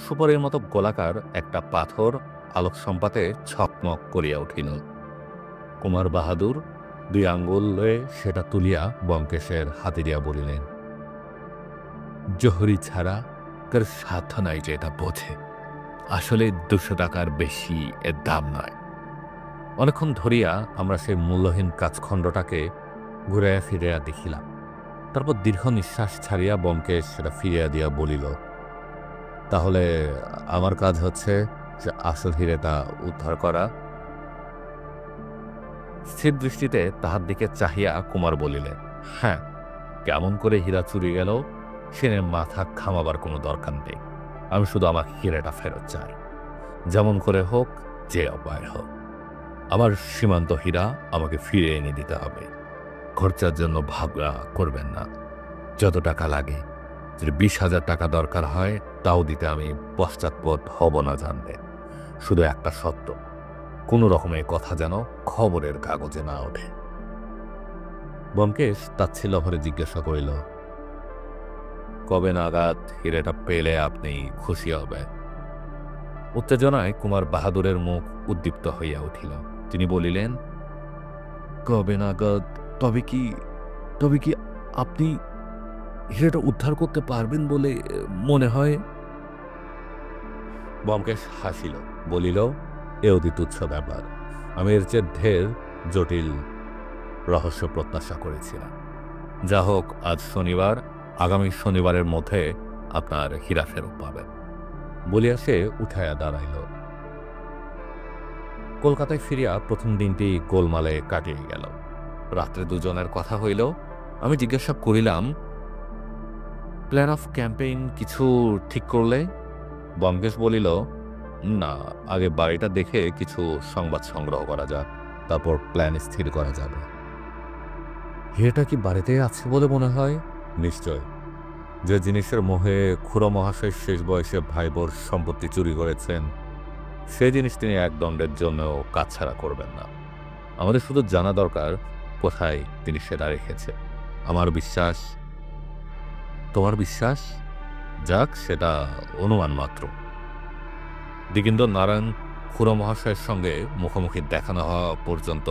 সুপরের মতো গোলাকার একটা পাথর আলোক সম্পাতে ছকমক করিয়া উঠিল। কুমার বাহাদুর 2 আঙ্গুল লয়ে সেটা তুলিয়া ব্যোমকেশের হাতে দিয়া বলিলেন, জহুরি ছাড়া কার সাধ্য নাই যে এটা বোঝে। আসলে 200 টাকার বেশি এর দাম নয়। অনেকক্ষণ ধরিয়া আমরা সেই মূল্যহীন কাজখণ্ডটাকে ঘুরাইয়া ফিরিয়া দেখিলাম। তারপর দীর্ঘ নিঃশ্বাস ছাড়িয়া ব্যোমকেশ সেটা ফিরিয়া দিয়া বলিল, তাহলে আমার কাজ হচ্ছে যে আসল হীরেটা উদ্ধার করা। স্থির দৃষ্টিতে তাহার দিকে চাহিয়া কুমার বলিলেন, হ্যাঁ, কেমন করে হীরা চুরি গেল সে নিয়ে মাথা ঘামাবার কোনো দরকার নেই। আমি শুধু আমার হীরেটা ফেরত চাই, যেমন করে হোক, যে উপায় হোক। আমার সীমান্ত হীরা আমাকে ফিরে এনে দিতে হবে। খরচার জন্য ভাবনা করবেন না। যত টাকা লাগে, যদি 20,000 টাকা দরকার হয় তাও দিতে আমি পশ্চাৎপদ হব না জানবে। শুধু একটা শর্ত, কোনো রকমের কথা যেন খবরের কাগজে না ওঠে। ব্যোমকেশ তাচ্ছিল্য ভরে জিজ্ঞাসা করিল, কবে নাগাদ হীরেটা পেলে আপনি খুশি হবে? উত্তেজনায় কুমার বাহাদুরের মুখ উদ্দীপ্ত হইয়া উঠিল। তিনি বলিলেন, কবে নাগাদ? তবে কি আপনি হীরেটা উদ্ধার করতে পারবেন বলে মনে হয়? ব্যোমকেশ হাসিল, বলিল, এ অতি তুচ্ছ ব্যাপার। আমি এর চেয়ে ঢের জটিল রহস্য প্রত্যাশা করেছিলাম। যা হোক, আজ শনিবার, আগামী শনিবারের মধ্যে আপনার হীরা ফেরত পাবেন। বলিয়া সে উঠাইয়া দাঁড়াইল। কলকাতায় ফিরিয়া প্রথম দিনটি গোলমালে কাটিয়ে গেল। রাত্রে দুজনের কথা হইল। আমি জিজ্ঞাসা করিলাম, প্ল্যান অফ ক্যাম্পেইন কিছু ঠিক করলে? ব্যোমকেশ বলিল, না, আগে বাড়িটা দেখে কিছু সংবাদ সংগ্রহ করা যাক, তারপর প্ল্যান স্থির করা যাবে। হীরেটা কি বাড়িতে আছে বলে মনে হয়? নিশ্চয়। যে জিনিসের মোহে খুড়ো মহাশয় শেষ বয়সে ভাইবোর সম্পত্তি চুরি করেছেন, সে জিনিস তিনি এক দণ্ডের জন্য কাছছাড়া করবেন না। আমাদের শুধু জানা দরকার কোথায় তিনি সেটা রেখেছে। আমার বিশ্বাস, তোমার বিশ্বাস? যাক, সেটা অনুমান মাত্র। দিগেন্দ্র নারায়ণ খুড়ো মহাশয়ের সঙ্গে মুখোমুখি দেখানো হওয়া পর্যন্ত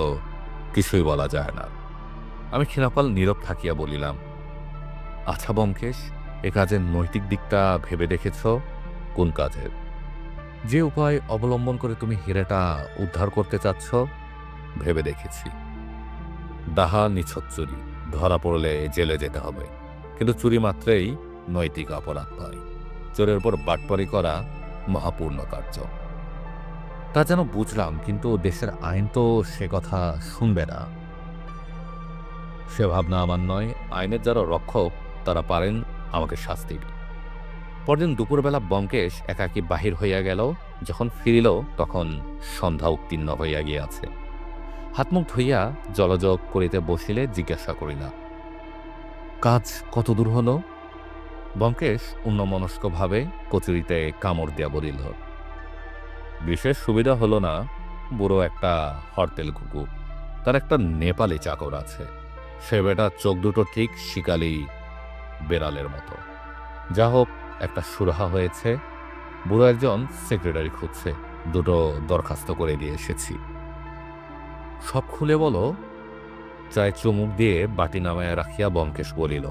কিছুই বলা যায় না। আমি ক্ষীণকাল নীরব থাকিয়া বলিলাম, আচ্ছা ব্যোমকেশ, এ কাজের নৈতিক দিকটা ভেবে দেখেছ? কোন কাজের? যে উপায় অবলম্বন করে তুমি হীরেটা উদ্ধার করতে চাচ্ছ? ভেবে দেখেছি। ডাহা নিছক চুরি, ধরা পড়লে জেলে যেতে হবে। কিন্তু চুরি মাত্রেই নৈতিক অপরাধ নয়। চোরের উপর বাটপারি করা মহাপূর্ণ কার্য। তা যেন বুঝলাম, কিন্তু দেশের আইন তো সে কথা শুনবে না। সে ভাবনা আমার নয়। আইনের যারা রক্ষক তারা পারেন আমাকে শাস্তি দিতে। পরদিন দুপুরবেলা ব্যোমকেশ একাকী বাহির হইয়া গেল। যখন ফিরিল তখন সন্ধ্যা উত্তীর্ণ হইয়া গিয়াছে। হাতমুখ ধুইয়া জলযোগ করিতে বসিলে জিজ্ঞাসা করিলাম, কাজ কত দূর হল? ব্যোমকেশ অন্যমনস্কভাবে কচুরিতে কামড় দিয়া বলিল, বিশেষ সুবিধা হলো না। বুড়ো একটা হরতেল কুকুর, তার একটা নেপালি চাকর আছে। সে বেটা চোখ দুটো ঠিক শিকালি বেড়ালের মতো। যা হোক, একটা সুরাহা হয়েছে। বুড়ো একজন সেক্রেটারি খুঁজছে। 2টো দরখাস্ত করে দিয়ে এসেছি। সব খুলে বলো। চায় চুমুক দিয়ে বাটি নামায় রাখিয়া ব্যোমকেশ বলিল,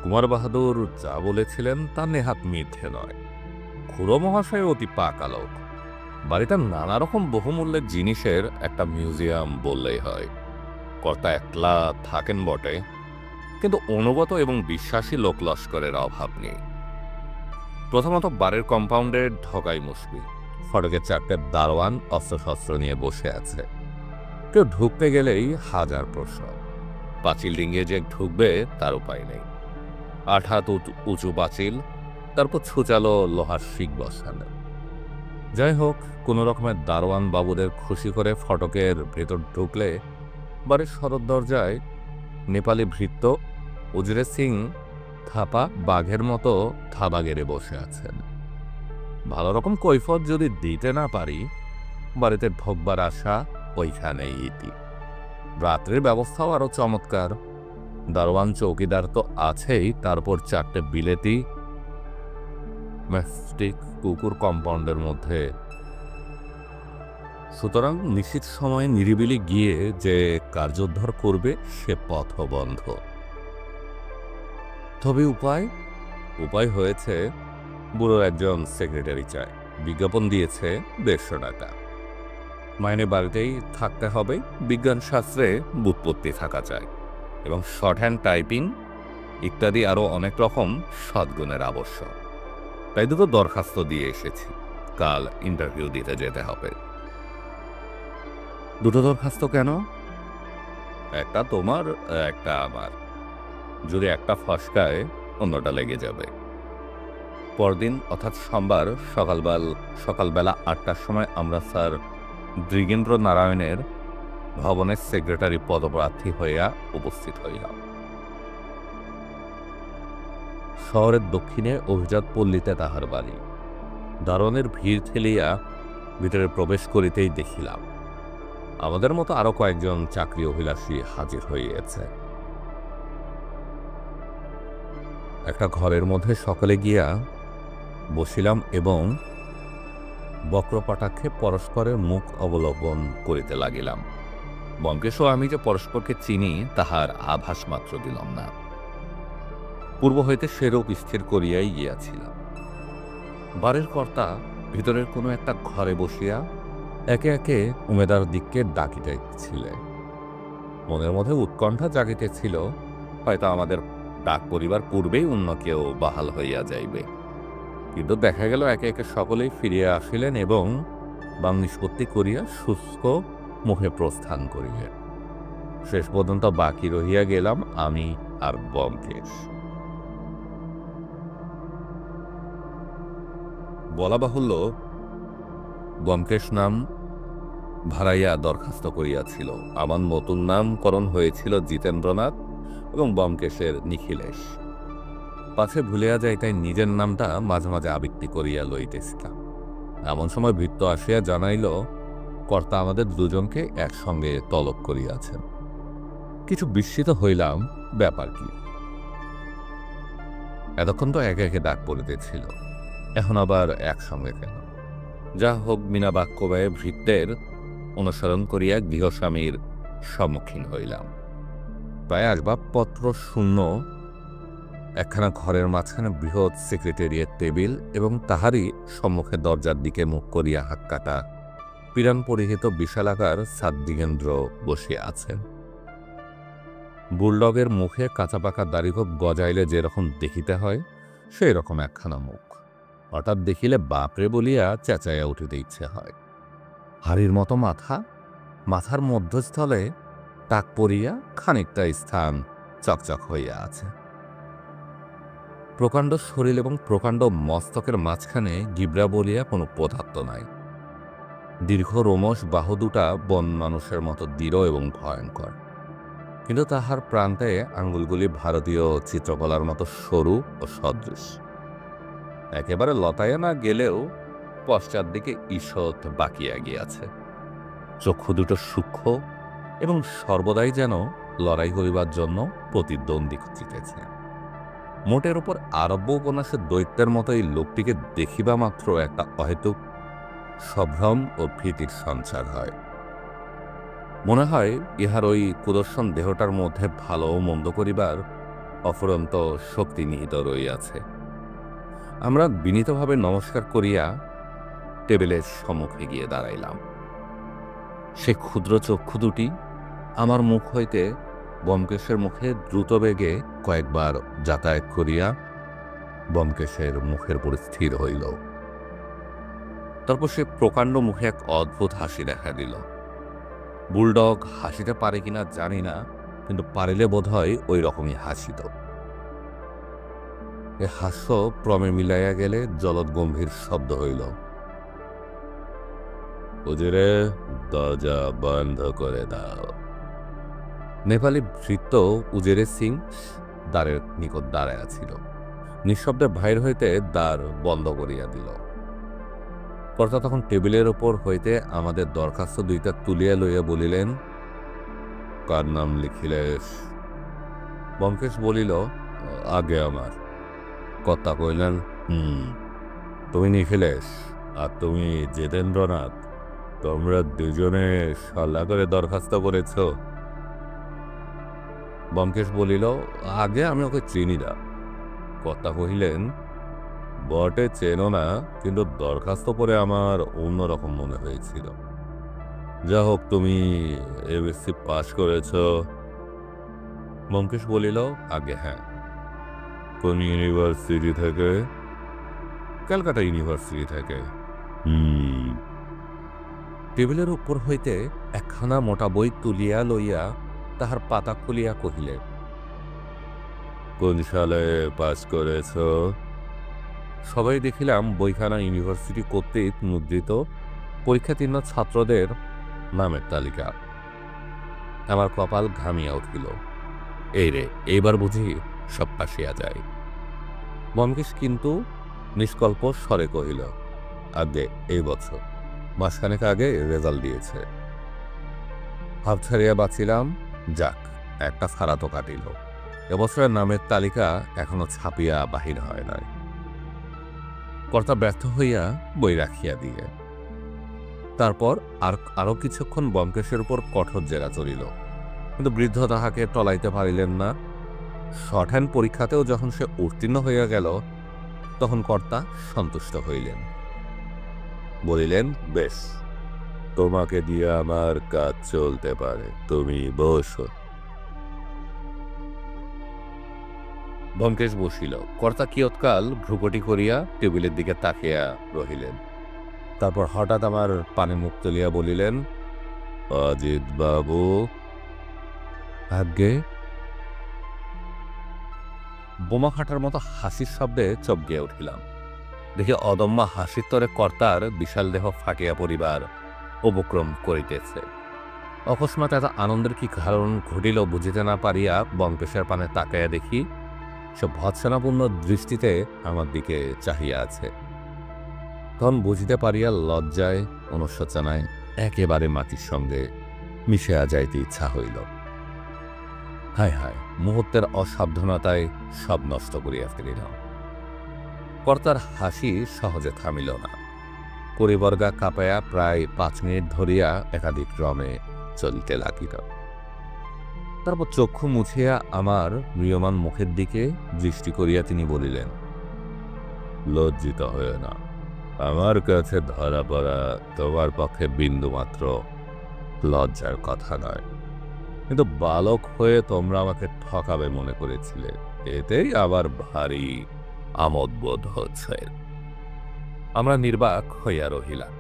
কুমার বাহাদুর যা বলেছিলেন তা নেহাত মিথ্যে নয়। খুড়ো মহাশয় অতি পাকা লোক। বাড়িটা নানা রকম বহুমূল্যের জিনিসের একটা মিউজিয়াম বললেই হয়। কর্তা একলা থাকেন বটে, কিন্তু অনুগত এবং বিশ্বাসী লোক লস্করের অভাব নেই। প্রথমত বারের কম্পাউন্ডে ঢোকাই মুশকিল। ফটকের চারটে দারোয়ান অস্ত্রশস্ত্র নিয়ে বসে আছে। কেউ ঢুকতে গেলেই হাজার প্রশ্ন। পাঁচিল ডিঙ্গিয়ে যে ঢুকবে তার উপায় নেই। ৮ হাত উঁচু পাঁচিল, তারপর ছুচালো লোহার শিক বসানো। যাই হোক, কোনো রকমের দারোয়ান বাবুদের খুশি করে ফটকের ভেতর ঢুকলে বাড়ির সদর দরজায় নেপালি ভৃত্য উজরে সিং থাপা বাঘের মতো থাবা গেড়ে বসে আছেন। ভালো রকম কৈফত যদি দিতে না পারি, বাড়িতে ঢোকবার আশা ওইখানেই ইতি। রাত্রের ব্যবস্থাও আরো চমৎকার। দারোয়ান চৌকিদার তো আছেই, তারপর চারটে বিলেতি ম্যাস্টিক কুকুর কম্পাউন্ডের মধ্যে। সুতরাং নিশ্চিত সময়ে নিরিবিলি গিয়ে যে কার্যোদ্ধার করবে সে পথ বন্ধ। তবে উপায় হয়েছে। বুড়োর একজন সেক্রেটারি চায়, বিজ্ঞাপন দিয়েছে 150 টাকা। মাইনে বাড়িতেই থাকতে হবে, বিজ্ঞান শাস্ত্রে বুৎপত্তি থাকা চায়, এবং শর্ট হ্যান্ড টাইপিং ইত্যাদি আরও অনেক রকম সদ্গুণের আবশ্যক। তাই দুটো দরখাস্ত দিয়ে এসেছি, কাল ইন্টারভিউ দিতে যেতে হবে। দুটো দরখাস্ত কেন? একটা তোমার, একটা আমার। যদি একটা ফসকায় অন্যটা লেগে যাবে। পরদিন অর্থাৎ সোমবার সকালবেলা 8টার সময় আমরা স্যার দ্বিগেন্দ্র নারায়ণের ভবনের সেক্রেটারি পদপ্রার্থী হইয়া উপস্থিত হইলাম। শহরের দক্ষিণে অভিজাত পল্লীতে তাহার বাড়ি। দারোয়ানের ভিড় ঠেলিয়া ভিতরে প্রবেশ করিতেই দেখিলাম আমাদের মতো আরো কয়েকজন চাকরি অভিলাষী হাজির হইয়াছে। একটা ঘরের মধ্যে সকালে গিয়া বসিলাম এবং বক্রপাটাক্ষে পরস্পরের মুখ অবলম্বন করিতে লাগিলাম। ব্যোমকেশ ও আমি যে পরস্পরকে চিনি তাহার আভাস মাত্র দিলাম না। পূর্ব হইতে সেরূপ স্থির করিয়াই গিয়াছিলাম। বাড়ির কর্তা ভিতরের কোনো একটা ঘরে বসিয়া একে একে উমেদার দিককে ডাকিতেছিলেন। মনের মধ্যে উৎকণ্ঠা জাগিতেছিল, হয়তো আমাদের ডাক পরিবার পূর্বেই অন্য কেউ বাহাল হইয়া যাইবে। কিন্তু দেখা গেল একে একে সকলেই ফিরিয়া আসিলেন এবং বাং নিষ্পত্তি করিয়া শুষ্ক মুখে প্রস্থান করিলেন। শেষ পর্যন্ত বাকি রহিয়া গেলাম আমি আর ব্যোমকেশ। বলা বাহুল্য, ব্যোমকেশ নাম ভাড়াইয়া দরখাস্ত করিয়াছিল। আমার নতুন নামকরণ হয়েছিল জিতেন্দ্রনাথ এবং ব্যোমকেশের নিখিলেশ। পাছে ভুলিয়া যাই, তাই নিজের নামটা মাঝে মাঝে আবৃত্তি করিয়া লইতেছিলাম। এমন সময় ভৃত্য আসিয়া জানাইল কর্তা আমাদের দুজনকে একসঙ্গে তলব করিয়াছেন। কিছু বিস্মিত হইলাম, ব্যাপার কি? এতক্ষণ তো একে একে ডাক পড়িতেছিল, এখন আবার একসঙ্গে কেন? যা হোক, বিনা বাক্য ব্যয়ে ভৃত্যের অনুসরণ করিয়া গৃহস্বামীর সম্মুখীন হইলাম। প্রায় আসবাবপত্র শূন্য একখানা ঘরের মাঝখানে বৃহৎ সেক্রেটারিয়েট টেবিল এবং তাহারই সম্মুখে দরজার দিকে মুখ করিয়া হাক্কাটা পিরান পরিহিত বিশালাকার সাদ্দিগেন্দ্র বসিয়া আছেন। বুলডগের মুখে কাঁচা পাকা দাড়িগোপ গজাইলে যেরকম দেখিতে হয় সেই রকম একখানা মুখ। হঠাৎ দেখিলে বাপরে বলিয়া চেঁচাইয়া উঠিতে ইচ্ছে হয়। হাড়ির মতো মাথা, মাথার মধ্যস্থলে টাক পড়িয়া খানিকটা স্থান চকচক হইয়া আছে। প্রকাণ্ড শরীর এবং প্রকাণ্ড মস্তকের মাঝখানে গিবরা বলিয়া কোনো পদার্থ নাই। দীর্ঘ রোমশ বাহু দুটা বন মানুষের মতো দৃঢ় এবং ভয়ঙ্কর, কিন্তু তাহার প্রান্তে আঙ্গুলগুলি ভারতীয় চিত্রকলার মতো সরু ও সদৃশ। একেবারে লতায়া না গেলেও পশ্চাৎ দিকে ঈষৎ বাকিয়া গিয়াছে। চক্ষু দুটো সূক্ষ্ম এবং সর্বদাই যেন লড়াই করিবার জন্য প্রতিদ্বন্দ্বী খুঁজিতেছে। মোটের ওপর আরব্য উপন্যাসের দৈত্যের মতো এই লোকটিকে দেখিবা মাত্র একটা অহেতুক সম্ভ্রম ও ভীতির সঞ্চার হয়। মনে হয় ইহার ওই কুদর্শন দেহটার মধ্যে ভালো ও মন্দ করিবার অফুরন্ত শক্তি নিহিত রইয়াছে। আমরা বিনীতভাবে নমস্কার করিয়া টেবিলের সম্মুখে গিয়ে দাঁড়াইলাম। সে ক্ষুদ্র চক্ষু দুটি আমার মুখ হইতে ব্যোমকেশের মুখে দ্রুত বেগে কয়েকবার যাতায়াত করিয়া ব্যোমকেশের মুখের উপর স্থির হইল। তারপর সে প্রকাণ্ড মুখে এক অদ্ভুত হাসি দেখা দিল। বুলডগ হাসিতে পারে কিনা জানি না, কিন্তু পারিলে বোধ হয় ওই রকমই হাসিত। এ হাস্য ক্রমে মিলাইয়া গেলে জলদ গম্ভীর শব্দ হইল, হুজুরে দরজা বন্ধ করে দাও। নেপালি ভৃত্য উজেরে সিং দ্বারের নিকট দাঁড়াইয়া ছিল। নিঃশব্দে বাহির হইতে দ্বার বন্ধ করিয়া দিল। কর্তা তখন টেবিলের ওপর হইতে আমাদের দরখাস্ত দুইটা তুলিয়া লইয়া বলিলেন, কার নাম লিখিলেস? ব্যোমকেশ বলিল, আগে আমার। কর্তা কইলেন, তুমি নিখিলেশ আর তুমি জিতেন্দ্রনাথ, তোমরা দুজনে সল্লা করে দরখাস্ত করেছ? ব্যোমকেশ বলিল, আগে আমি ওকে চিনি না। কর্তা কহিলেন, বটে চেনো না, কিন্তু দরখাস্ত পরে আমার অন্যরকম মনে হয়েছিল। যা হোক, তুমি এবিসি পাশ করেছ? ব্যোমকেশ বলিল, আগে হ্যাঁ। কোন ইউনিভার্সিটি থেকে? ক্যালকাটা ইউনিভার্সিটি থেকে। টেবিলের উপর হইতে একখানা মোটা বই তুলিয়া লইয়া তাহার পাতা খুলিয়া কহিলে, কোন সালে পাস করেছ? সবাই দেখিলাম বইখানা ইউনিভার্সিটি কর্তৃক মুদ্রিত পরীক্ষাতীর্ণ ছাত্রদের নামের তালিকা। আমার কপাল ঘামিয়া উঠিল। এই রে, এইবার বুঝি সব পাশিয়া যায়। ব্যোমকেশ কিন্তু নিষ্কল্প স্বরে কহিল, আগে এই বছর, মাসখানেক আগে রেজাল্ট দিয়েছে। হাফ ছাড়িয়া বাঁচিলাম, যাক একটা ছাড়া তো কাটিল। এবছরের নামের তালিকা এখনো ছাপিয়া বাহির হয় নাই। কর্তা ব্যর্থ হইয়া বই রাখিয়া দিয়ে তারপর আরো কিছুক্ষণ ব্যোমকেশের উপর কঠোর জেরা চলিল, কিন্তু বৃদ্ধ তাহাকে টলাইতে পারিলেন না। শর্ট হ্যান্ড পরীক্ষাতেও যখন সে উত্তীর্ণ হইয়া গেল, তখন কর্তা সন্তুষ্ট হইলেন। বলিলেন, বেশ, তোমাকে দিয়ে আমার কাজ চলতে পারে, তুমি বসো। ব্যোমকেশ বসিল। কর্তা কিয়ৎকাল ভ্রুকটি করিয়া টেবিলের দিকে তাকিয়া রহিলেন। তারপর হঠাৎ আমার পানে মুখ তুলিয়া বলিলেন, অজিত বাবু। আজ্ঞে। বোমা ফাটার মতো হাসির শব্দে চমকিয়া উঠিলাম। দেখি অদম্য হাসির তরে কর্তার বিশাল দেহ ফাটিয়া পড়িবার উপক্রম করিতেছে। অকস্মাৎ এত আনন্দের কি কারণ ঘটিল বুঝিতে না পারিয়া ব্যোমকেশের পানে তাকাইয়া দেখি সে ভৎসনাপূর্ণ দৃষ্টিতে আমার দিকে চাহিয়া আছে। তখন বুঝিতে পারিয়া লজ্জায় অনুশোচনায় একেবারে মাটির সঙ্গে মিশিয়া যাইতে ইচ্ছা হইল। হায় হায়, মুহূর্তের অসাবধানতায় সব নষ্ট করিয়া ফেলিলাম। কর্তার হাসি সহজে থামিল না। করিবর্গা কাঁপাইয়া প্রায় 5 মিনিট ধরিয়া একাধিক ক্রমে চলিতে লাগিল। তারপর চক্ষু মুছিয়া আমার ম্রিয়মান মুখের দিকে দৃষ্টি করিয়া তিনি বলিলেন, লজ্জিত হয়ে না। আমার কাছে ধরা পড়া তোমার পক্ষে বিন্দুমাত্র লজ্জার কথা নয়, কিন্তু বালক হয়ে তোমরা আমাকে ঠকাবে মনে করেছিলে, এতেই আবার ভারী আমোদ বোধ হচ্ছে। আমরা নির্বাক হইয়া রহিলাম।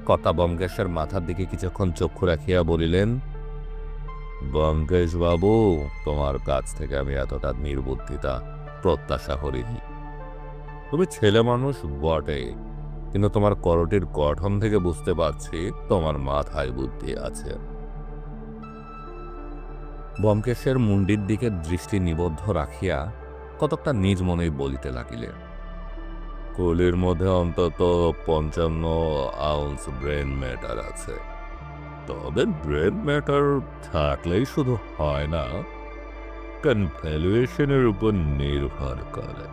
কর্তা ব্যোমকেশের মাথার দিকে কিছুক্ষণ চক্ষু রাখিয়া বলিলেন, ব্যোমকেশ বাবু, তোমার কাছ থেকে আমি এতটা নির্বুদ্ধিতা প্রত্যাশা করিনি। তুমি ছেলে মানুষ বটে, কিন্তু তোমার করটির গঠন থেকে বুঝতে পারছি তোমার মাথায় বুদ্ধি আছে। ব্যোমকেশের মুন্ডির দিকে দৃষ্টি নিবদ্ধ রাখিয়া কতকটা নিজ মনেই বলিতে লাগিলেন, কুলির মধ্যে অন্তত 55 আউন্স ব্রেন ম্যাটার আছে। তবে ব্রেন ম্যাটার থাকলেই শুধু হয় না, কনভ্যালুয়েশনের উপর নির্ভর করে।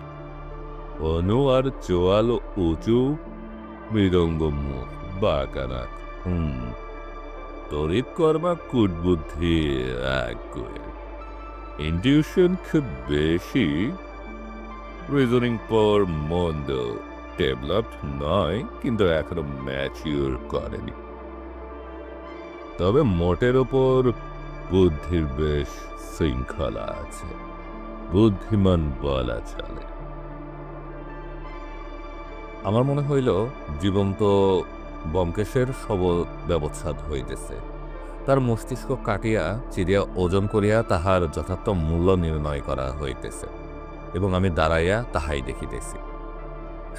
অনু আর চোয়াল উঁচু, মৃদঙ্গ মুখ, বাঁকা নাক, তড়িৎ কর্মা কুটবুদ্ধি একগুয়ে, ইনটিউশন খুব বেশি, রিজনিং পর মন্দ, ডেভেলপড নয় কিন্তু এখনো ম্যাচিউর করেনি। তবে মোটের ওপর বুদ্ধির বেশ শৃঙ্খলা আছে, বুদ্ধিমান বলা চলে। আমার মনে হইল জীবন্ত ব্যোমকেশের সব ব্যবচ্ছাদ হইতেছে। তার মস্তিষ্ক কাটিয়া চিরিয়া ওজন করিয়া তাহার যথার্থ মূল্য নির্ণয় করা হইতেছে, এবং আমি দাঁড়াইয়া তাহাই দেখিতেছি।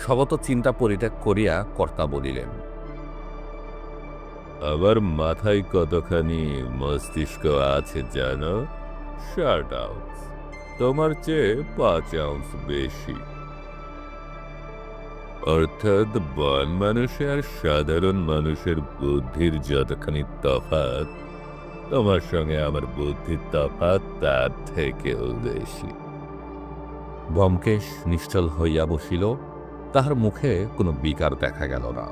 সবত চিন্তা পরিত্যাগ করিয়া কর্তা বলিলেন, আমার মাথায় কতখানি মস্তিষ্ক আছে জানো? 7 আউন্স, তোমার চেয়ে 5 আউন্স বেশি। অর্থাৎ বন মানুষের আর সাধারণ মানুষের বুদ্ধির যতখানি তফাৎ, তোমার সঙ্গে আমার বুদ্ধির তফাৎ তার থেকেও বেশি। ব্যোমকেশ নিশ্চল হইয়া বসিল, তাহার মুখে কোনো বিকার দেখা গেল না।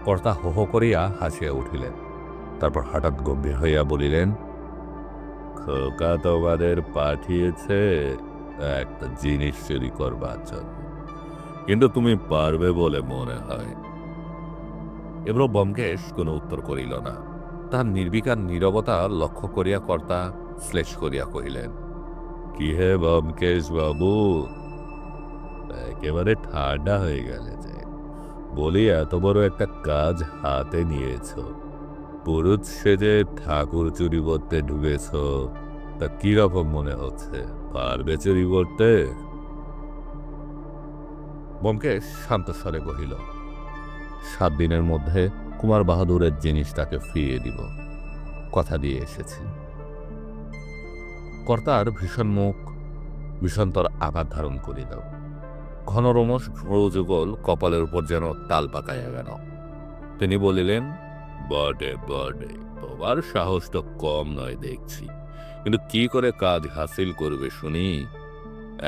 কর্তা হো হো করিয়া হাসিয়া উঠিলেন। তারপর হঠাৎ গম্ভীর হইয়া বলিলেন, খোকা তোমাদের পাঠিয়েছে একটা জিনিস চুরি করবার জন্য, কিন্তু তুমি পারবে বলে মনে হয়। এবার ব্যোমকেশ কোনো উত্তর করিল না। তার নির্বিকার নীরবতা লক্ষ্য করিয়া কর্তা শ্লেষ করিয়া কহিলেন, কি হে ব্যোমকেশ বাবু, একেবারে ঠান্ডা হয়ে গেলে যে? বলি, এত বড় একটা কাজ হাতে নিয়েছ, পুরুষ সেজে ঠাকুর চুরি করতে ঢুকেছ, তা কিরকম মনে হচ্ছে? পারবে চুরি করতে? ব্যোমকেশ শান্তস্বরে কহিল, 7 দিনের মধ্যে কুমার বাহাদুরের জিনিস তাকে ফিরিয়ে দিব, কথা দিয়ে এসেছি। কর্তার ভীষণ মুখ ভীষণতর আঘাত ধারণ করিল। ঘন রোমশ ভ্রযুগল কপালের উপর যেন তাল পাকাইয়া গেল। তিনি বলিলেন, বটে বটে, তোমার সাহস তো কম নয় দেখছি, কিন্তু কি করে কাজ হাসিল করবে শুনি?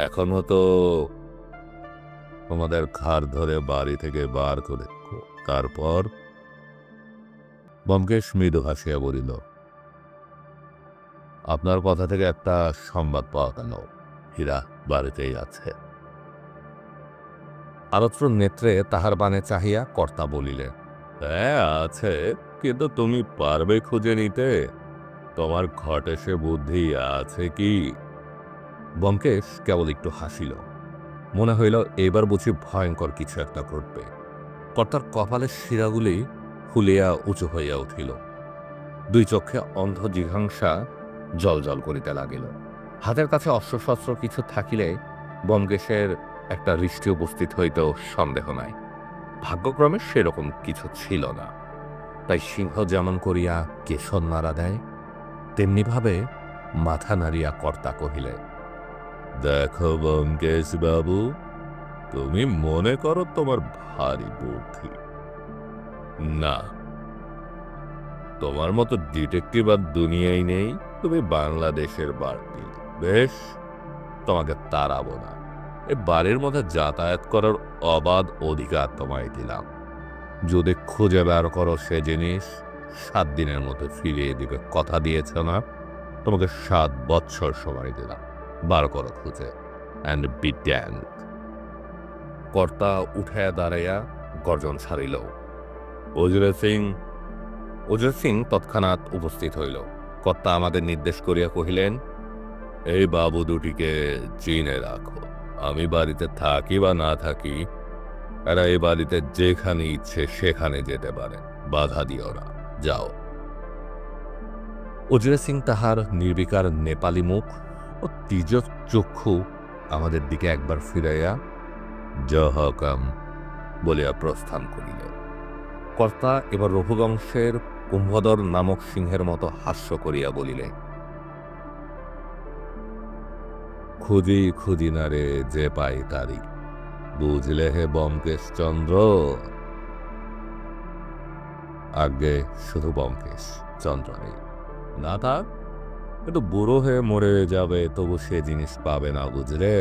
এখনো তো তোমাদের ঘাড় ধরে বাড়ি থেকে বার করে, তারপর? ব্যোমকেশ মৃদু হাসিয়া বলিল, আপনার কথা থেকে একটা সংবাদ পাওয়া গেল, হীরা বাড়িতেই আছে। আরত্র নেত্রে তাহার বানে চাহিয়া কর্তা বলিলেন, হ্যাঁ আছে, কিন্তু তুমি পারবে খুঁজে নিতে? তোমার ঘটে সে বুদ্ধি আছে কি? ব্যোমকেশ কেবল একটু হাসিল। মনে হইল এবার বুঝি ভয়ঙ্কর কিছু একটা ঘটবে। কর্তার কপালের শিরাগুলি ফুলিয়া উঁচু হইয়া উঠিল। 2 চক্ষে অন্ধ জিঘাংসা জল জল করিতে লাগিল। হাতের কাছে অস্ত্রশস্ত্র কিছু থাকিলে ব্যোমকেশের একটা হৃষ্টি উপস্থিত হইতেও সন্দেহ নাই। ভাগ্যক্রমে সেরকম কিছু ছিল না। তাই সিংহ যেমন করিয়া কেশর নাড়া দেয়, তেমনিভাবে মাথা নাড়িয়া কর্তা কহিলে, দেখো ব্যোমকেশ বাবু, তুমি মনে করো তোমার ভারী বুদ্ধি। না, তোমার মতো ডিটেকটিভ আর দুনিয়ায় নেই। তুমি বাংলাদেশের বাড়তি। বেশ, তোমাকে তাড়াবো না। এই বাড়ির মধ্যে যাতায়াত করার অবাধ অধিকার তোমায় দিলাম। যদি খুঁজে বের করো সে জিনিস, 7 দিনের মধ্যে ফিরিয়ে দিবে, কথা দিয়েছ না? তোমাকে 7 বৎসর সময় দিলাম, বার করো খুঁজে, অ্যান্ড বি ড্যান্ড। কর্তা উঠাইয়া দাঁড়াইয়া গর্জন ছাড়িল। উজির সিং তৎক্ষণাৎ উপস্থিত হইল। কর্তা আমাদের নির্দেশ করিয়া কহিলেন, এই বাবু দুটিকে চিনে রাখো। আমি বাড়িতে থাকি বা না থাকি, এরা এই বাড়িতে যেখানে ইচ্ছে সেখানে যেতে পারে, বাধা দিও না, যাও। উজির সিং তাহার নির্বিকার নেপালি মুখ ও তীর্য চক্ষু আমাদের দিকে একবার ফিরাইয়া জহকম বলিয়া প্রস্থান করিল। কর্তা এবার রঘুবংশের কুম্ভধর নামক সিংহের মতো হাস্য করিয়া বলিলে, খুঁজি খুঁজি না রে যে পাই তারি, বুঝলে হে ব্যোমকেশ চন্দ্র? আগে শুধু ব্যোমকেশ চন্দ্র নেই, না থাক, কিন্তু বুড়ো হয়ে মরে যাবে, তবু সে জিনিস পাবে না, বুঝলে?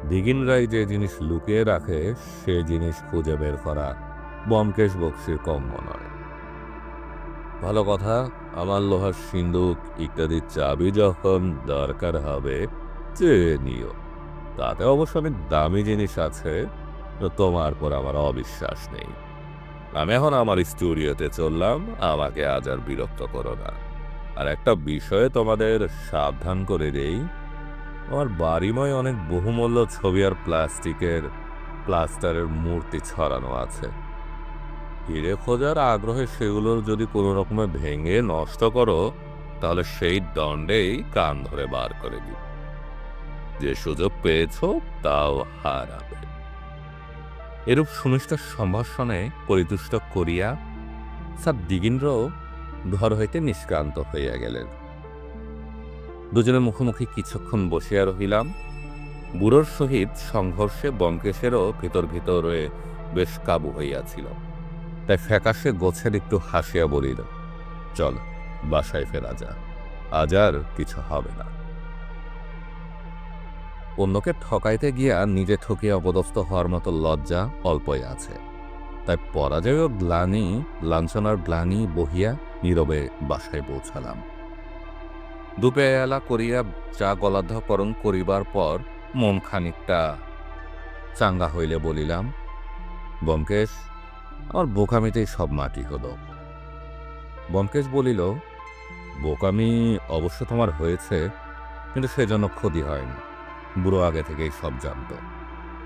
দিগিনরাই যে জিনিস লুকিয়ে রাখে সে জিনিস খুঁজে বের করা ব্যোমকেশ বক্সির কম্য নয়। ভালো কথা, আমার লোহার সিন্দুক ইত্যাদি চাবি যখন দরকার হবে চেয়ে নিও। তাতে অবশ্য অনেক দামি জিনিস আছে, তোমার পর আমার অবিশ্বাস নেই। আমি এখন আমার স্টুডিওতে চললাম, আমাকে আজ আর বিরক্ত করো না। আর একটা বিষয়ে তোমাদের সাবধান করে দেই, আমার বাড়িময় অনেক বহুমূল্য ছবি আর প্লাস্টিকের প্লাস্টারের মূর্তি ছড়ানো আছে। হিরে খোঁজার আগ্রহে সেগুলো যদি কোনো রকমে ভেঙে নষ্ট করো, তাহলে সেই দণ্ডেই কান ধরে বার করে দিই। যে সুযোগ পেয়েছ তাও হারাবে। এরূপ সুনিষ্ট সম্ভাষণে পরিতুষ্ট করিয়া স্যার দিগিন্দ্র ঘর হইতে নিষ্ক্রান্ত হইয়া গেলেন। দুজনে মুখোমুখি কিছুক্ষণ বসিয়া রহিলাম। বুড়োর সহিত সংঘর্ষে ব্যোমকেশেরও ভিতর ভিতরে বেশ কাবু হইয়াছিল। তাই ফ্যাকাশে গোছের একটু হাসিয়া বলিল, চল বাসায় ফেরা যা, আজ আর কিছু হবে না। অন্যকে ঠকাইতে গিয়া নিজে ঠকিয়া অপদস্থ হওয়ার মতো লজ্জা অল্পই আছে। তাই পরাজয় ও গ্লানি, লাঞ্ছনার গ্লানি বহিয়া নীরবে বাসায় পৌঁছালাম। দুপেয়ালা করিয়া চা গলাধকরণ করিবার পর মন খানিকটা চাঙ্গা হইলে বলিলাম, ব্যোমকেশ, আমার বোকামিতেই সব মাটি হলো। ব্যোমকেশ বলিল, বোকামি অবশ্য তোমার হয়েছে, কিন্তু সেজন্য ক্ষতি হয়নি। বুড়ো আগে থেকেই সব জানত।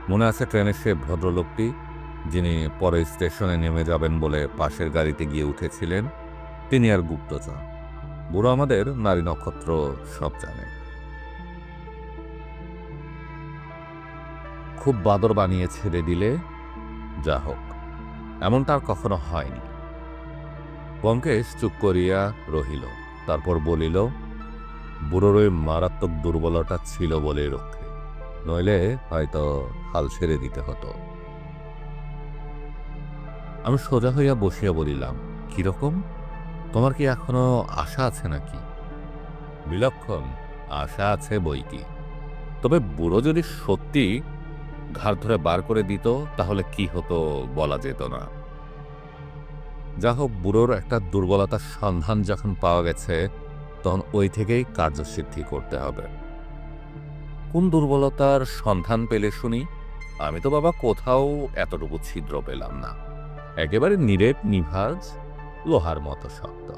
মনে আছে ট্রেনের সে ভদ্রলোকটি, যিনি পরে স্টেশনে নেমে যাবেন বলে পাশের গাড়িতে গিয়ে উঠেছিলেন? তিনি আর গুপ্তচর। বুড়ো আমাদের নারী নক্ষত্র সব জানে। খুব বাদর বানিয়ে ছেড়ে দিলে, যা হোক, এমন তার কখনো হয়নি। ব্যোমকেশ চুপ করিয়া রহিল। তারপর বলিল, বুড়োর ওই মারাত্মক দুর্বলতা ছিল বলে রক্ষে, নইলে হয়তো হাল ছেড়ে দিতে হতো। আমি সোজা হইয়া বসিয়া বলিলাম, কিরকম? তোমার কি এখনো আশা আছে নাকি? বিলক্ষণ আশা আছে বইকি। তবে বুড়ো যদি সত্যি ঘাড় ধরে বার করে দিত, তাহলে কি হতো বলা যেত না। যা হোক, বুড়োর একটা দুর্বলতার সন্ধান যখন পাওয়া গেছে, তখন ওই থেকেই কার্যসিদ্ধি করতে হবে। কোন দুর্বলতার সন্ধান পেলে শুনি? আমি তো বাবা কোথাও এতটুকু ছিদ্র পেলাম না। একেবারে নিরেট নিভাজ, লোহার মতো শক্ত।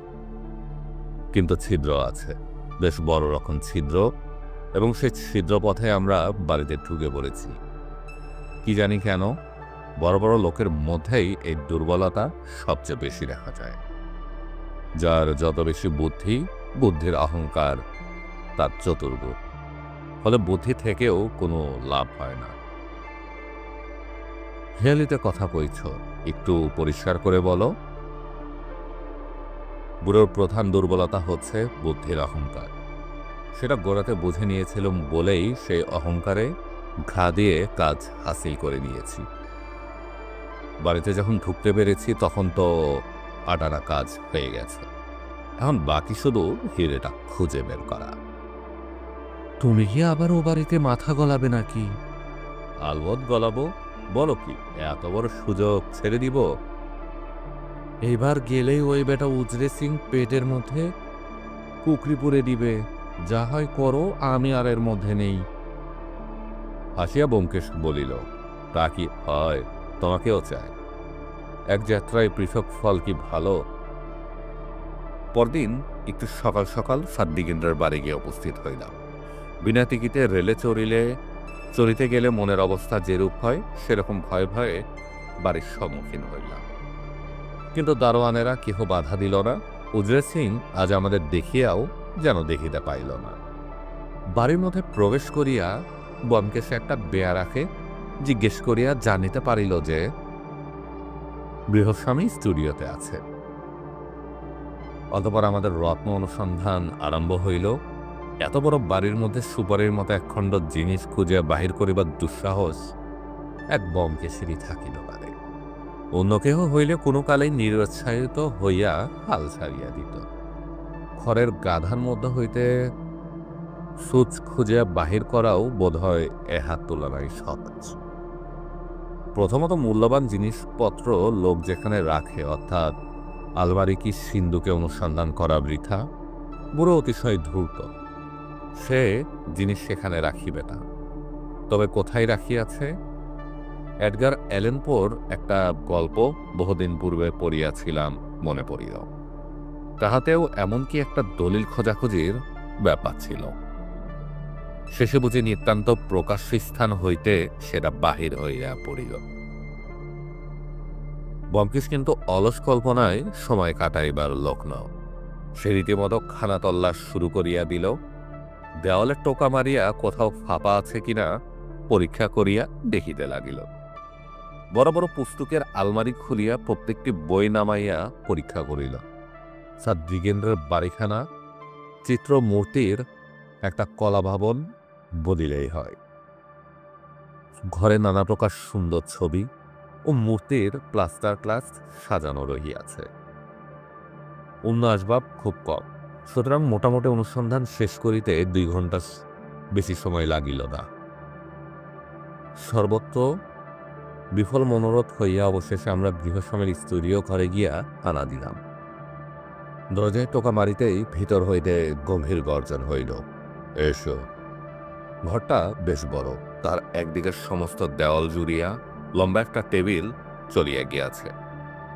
কিন্তু ছিদ্র আছে, বেশ বড় রকম ছিদ্র, এবং সেই ছিদ্র পথে আমরা বাড়িতে ঢুকে পড়েছি। কি জানি কেন, বড় বড় লোকের মধ্যেই এই দুর্বলতা সবচেয়ে বেশি দেখা যায়। যার যত বেশি বুদ্ধি, বুদ্ধির অহংকার তার চতুর্গুণ, ফলে বুদ্ধি থেকেও কোনো লাভ হয় না। হেয়ালিতে কথা কইছ, একটু পরিষ্কার করে বলো। বুড়োর প্রধান দুর্বলতা হচ্ছে বুদ্ধির অহংকার। সেটা গোড়াতে বুঝে নিয়েছিলাম বলেই সেই অহংকারে ঘা দিয়ে কাজ হাসিল করে নিয়েছি। বাড়িতে যখন ঢুকতে পেরেছি তখন তো আটানা কাজ হয়ে গেছে। এখন বাকি শুধু হিরেটা খুঁজে বের করা। তুমি কি আবার ও বাড়িতে মাথা গলাবে নাকি? আলবৎ গলাবো, বলো কি, এত বড় সুযোগ ছেড়ে দিব? এইবার গেলেই ওই বেটা উজরে সিং পেটের মধ্যে কুকরি পুরে দিবে। যা হয় করো, আমি আর এর মধ্যে নেই। হাসিয়া ব্যোমকেশ বলিল, তা কি হয়, তোমাকেও চায়। এক যাত্রায় পৃথক ফল কি ভালো? পরদিন একটু সকাল সকাল সাদ্দিগেন্দ্রের বাড়ি গিয়ে উপস্থিত হইলাম। বিনা টিকিটে রেলে চড়িতে গেলে মনের অবস্থা যেরূপ হয়, সেরকম ভয়ে ভয়ে বাড়ির সম্মুখীন হইলাম। কিন্তু দারোয়ানেরা কেহ বাধা দিল না। উজরে সিং আজ আমাদের দেখিয়াও যেন দেখিতে পাইল না। বাড়ির মধ্যে প্রবেশ করিয়া ব্যোমকেশে একটা বেয়া রাখে জিজ্ঞেস করিয়া জানিতে পারিল যে গৃহস্বামী স্টুডিওতে আছে। অতঃপর আমাদের রত্ন অনুসন্ধান আরম্ভ হইল। এত বড় বাড়ির মধ্যে সুপারির মতো একখণ্ড জিনিস খুঁজিয়া বাহির করিবার দুঃসাহস এক ব্যোমকেশেরই থাকিল পারে। অন্য কেহ হইলে কোনো কালেই নিরুৎসাহিত হইয়া হাল ছাড়িয়া দিত। খড়ের গাধার মধ্য হইতে সুচ খুঁজিয়া বাহির করাও বোধহয় এহার তুলনায় সহজ। প্রথমত মূল্যবান জিনিসপত্র লোক যেখানে রাখে, অর্থাৎ আলমারি কি সিন্ধুকে অনুসন্ধান করা বৃথা। বুড়ো অতিশয় ধূর্ত, সে জিনিস সেখানে রাখিবে না। তবে কোথায় রাখিয়াছে? এডগার অ্যালেন পোর একটা গল্প বহুদিন পূর্বে পড়িয়াছিলাম, মনে পড়িল। তাহাতেও এমনকি একটা দলিল খোঁজাখুঁজির ব্যাপার ছিল। শেষে বুঝি নিতান্ত প্রকাশ্য স্থান হইতে সেটা বাহির হইয়া পড়িল। ব্যোমকেশ কিন্তু অলস কল্পনায় সময় কাটাইবার লোক নয়। সে রীতিমতো খানা তল্লাশ শুরু করিয়া দিল। দেওয়ালে টোকা মারিয়া কোথাও ফাঁপা আছে কিনা পরীক্ষা করিয়া দেখিতে লাগিল। বড় বড় পুস্তকের আলমারি খুলিয়া প্রত্যেকটি বই নামাইয়া পরীক্ষা করিল। স্যার দিগেন্দ্রের বাড়িখানা চিত্র মূর্তির একটা কলা ভবন বলিলেই হয়। ঘরে নানা প্রকার সুন্দর ছবি ও মূর্তির প্লাস্টার ক্লাস সাজানো রহিয়াছে। অন্য আসবাব খুব কম, সুতরাং মোটামুটি অনুসন্ধান শেষ করিতে 2 ঘণ্টা বেশি সময় লাগিল না। সর্বত্র বিফল মনোরথ হইয়া অবশেষে আমরা গৃহস্বামীর স্টুডিও ঘরে গিয়া হানা দিলাম। দরজায় টোকা মারিতেই ভিতর হইতে গম্ভীর গর্জন হইল, এসো। ঘরটা বেশ বড়, তার একদিকের সমস্ত দেওয়াল জুড়িয়া লম্বা একটা টেবিল চলিয়া গিয়াছে।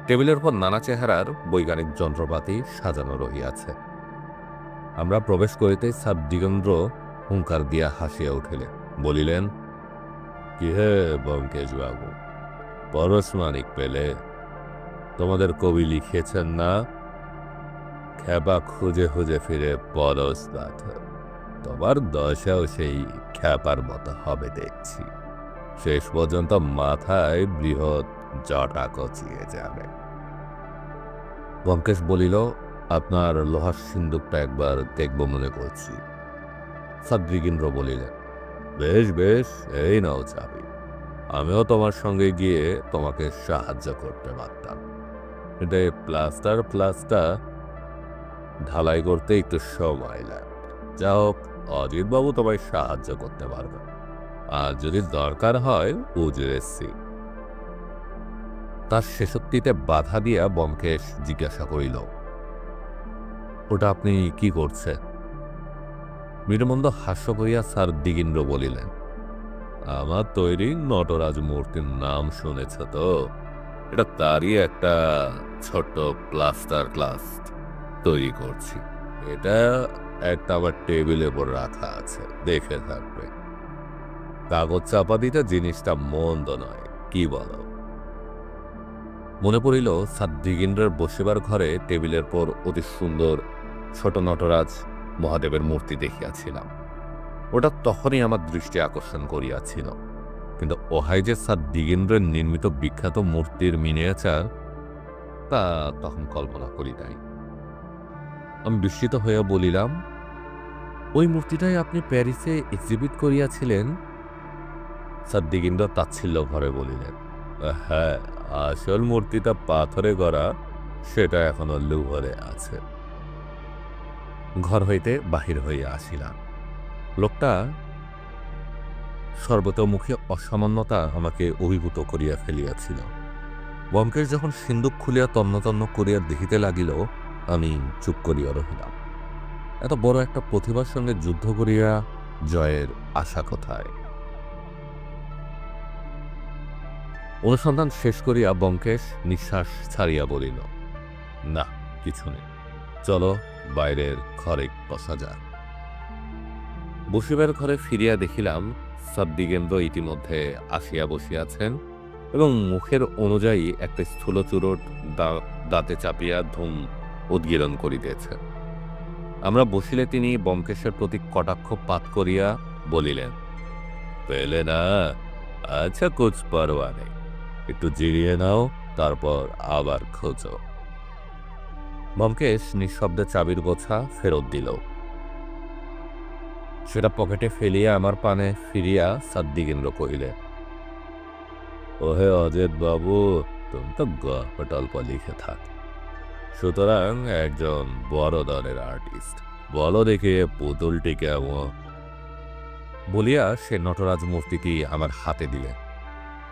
টেবিলের উপর নানা চেহারার বৈজ্ঞানিক যন্ত্রপাতি সাজানো রহিয়াছে। আমরা প্রবেশ করিতেই স্যার দিগেন্দ্র হুঙ্কার দিয়া হাসিয়া উঠিলেন, বলিলেন, কি হে ব্যোমকেশ বাবু, পরশমানিক পেলে? তোমাদের কবি লিখেছেন না, খ্যাপা খুঁজে খুঁজে ফিরে পরশ পাথর। তোমার দশাও সেই খ্যাপার মতো হবে দেখছি। শেষ পর্যন্ত মাথায় বৃহৎ জটা কচিয়ে যাবে। ব্যোমকেশ বলিল, আপনার লোহার সিন্দুকটা একবার দেখব মনে করছি। স্যার দিগেন্দ্র বলিলেন, বেশ বেশ, এই নাও চাবি। আমিও তোমার সঙ্গে গিয়ে তোমাকে সাহায্য করতে পারতাম, কিন্তু এই প্লাস্টার ঢালাই করতে একটু সময় লাগে। যা হোক, অজিতবাবু তোমায় সাহায্য করতে পারবে, আর যদি দরকার হয় বুঝেছি। তার শেষোক্তিতে বাধা দিয়া ব্যোমকেশ জিজ্ঞাসা করিল, ওটা আপনি কি করছেন? মৃদুমন্দ হাস্য করিয়া স্যার দিগেন্দ্র বলিলেন, আমার তৈরি নটরাজ মূর্তির নাম শুনেছ তো? এটা তারই একটা ছোট্ট প্লাস্টার ক্লাস তৈরি করছি। এটা একটা আমার টেবিলের উপর রাখা আছে, দেখে থাকবে। কাগজ চাপা দিতে জিনিসটা মন্দ নয়, কি বলো? মনে পড়িল স্যার দিগেন্দ্রের বসিবার ঘরে টেবিলের পর অতি সুন্দর ছোট নটরাজ মহাদেবের মূর্তি দেখিয়াছিলাম। ওটা তখনই আমার দৃষ্টি আকর্ষণ করিয়াছিল, কিন্তু ওহাই যে স্যার দিগেন্দ্রের নির্মিত বিখ্যাত মূর্তির মিনিয়েচার, তা তখন কল্পনা করি নাই। আমি বিস্মিত হইয়া বলিলাম, ওই মূর্তিটাই আপনি প্যারিসে এক্সিবিট করিয়াছিলেন? স্যার দিগেন্দ্র তাচ্ছিল্য ভরে বলিলেন, হ্যাঁ, আসল মূর্তিটা পাথরে গড়া, সেটা এখনো লুভরে আছে। ঘর হইতে বাহির হইয়া আসিলাম। লোকটা সর্বতোমুখী অসামান্যতা আমাকে অভিভূত করিয়া ফেলিয়াছিল। ব্যোমকেশ যখন সিন্দুক খুলিয়া তন্ন তন্ন করিয়া দেখিতে লাগিল, আমি চুপ করিয়া রহিলাম। এত বড় একটা প্রতিভার সঙ্গে যুদ্ধ করিয়া জয়ের আশা কোথায়? অনুসন্ধান শেষ করিয়া ব্যোমকেশ নিঃশ্বাস ছাড়িয়া বলিল, না, কিছু নেই, চলো বাইরের ঘরে বসা যাক। বসিবার ঘরে ফিরিয়া দেখিলাম স্যার দিগেন্দ্র ইতিমধ্যে আসিয়া বসিয়াছেন এবং মুখের অনুযায়ী একটা স্থূল চুরট দাঁতে চাপিয়া ধূম উদ্গীরণ করিতেছেন। আমরা বসিলে তিনি ব্যোমকেশের প্রতি কটাক্ষ পাত করিয়া বলিলেন, পেলে না? আচ্ছা, কুছ পরোয়া নেই, একটু জিরিয়ে নাও, তারপর আবার খোঁজো। ব্যোমকেশ নিঃশব্দে চাবির গোছা ফেরত দিল। সেটা পকেটে ফেলিয়া আমার পানে ফিরিয়া স্যার দিগেন্দ্র কহিলেন, ওহে অজিত বাবু, তুমি তো গল্প টল্প লিখে থাক, সুতরাং একজন বড় ধরনের আর্টিস্ট। বলো দেখে পুতুলটি কেমন? বলিয়া সে নটরাজ মূর্তিটি আমার হাতে দিলেন।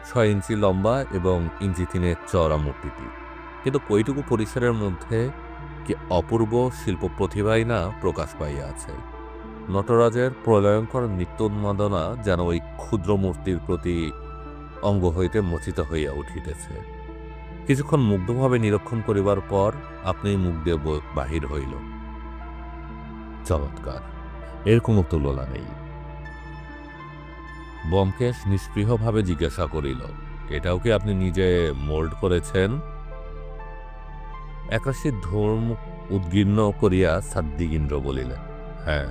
6 ইঞ্চি লম্বা এবং 3 ইঞ্চি চওড়া মূর্তিটি, কিন্তু কইটুকু পরিসরের মধ্যে কি অপূর্ব শিল্প প্রতিভাই না প্রকাশ পাইয়া আছে। নটরাজের প্রলয়ঙ্কর নিত্যোন্মাদনা যেন ওই ক্ষুদ্র মূর্তির প্রতি অঙ্গ হইতে মোচিত হইয়া উঠিতেছে। কিছুক্ষণ মুগ্ধভাবে নিরীক্ষণ করিবার পর আপনি মুখ দিয়ে বাহির হইল, চমৎকার, এর কোনো তুলনা নেই। ব্যোমকেশ নিস্পৃহভাবে জিজ্ঞাসা করিল, এটাও কি আপনি নিজে মোল্ড করেছেন? একরাশি ধর্ম উদ্গীর্ণ করিয়া সাদ্দিগীন্দ্র বলিলেন, হ্যাঁ,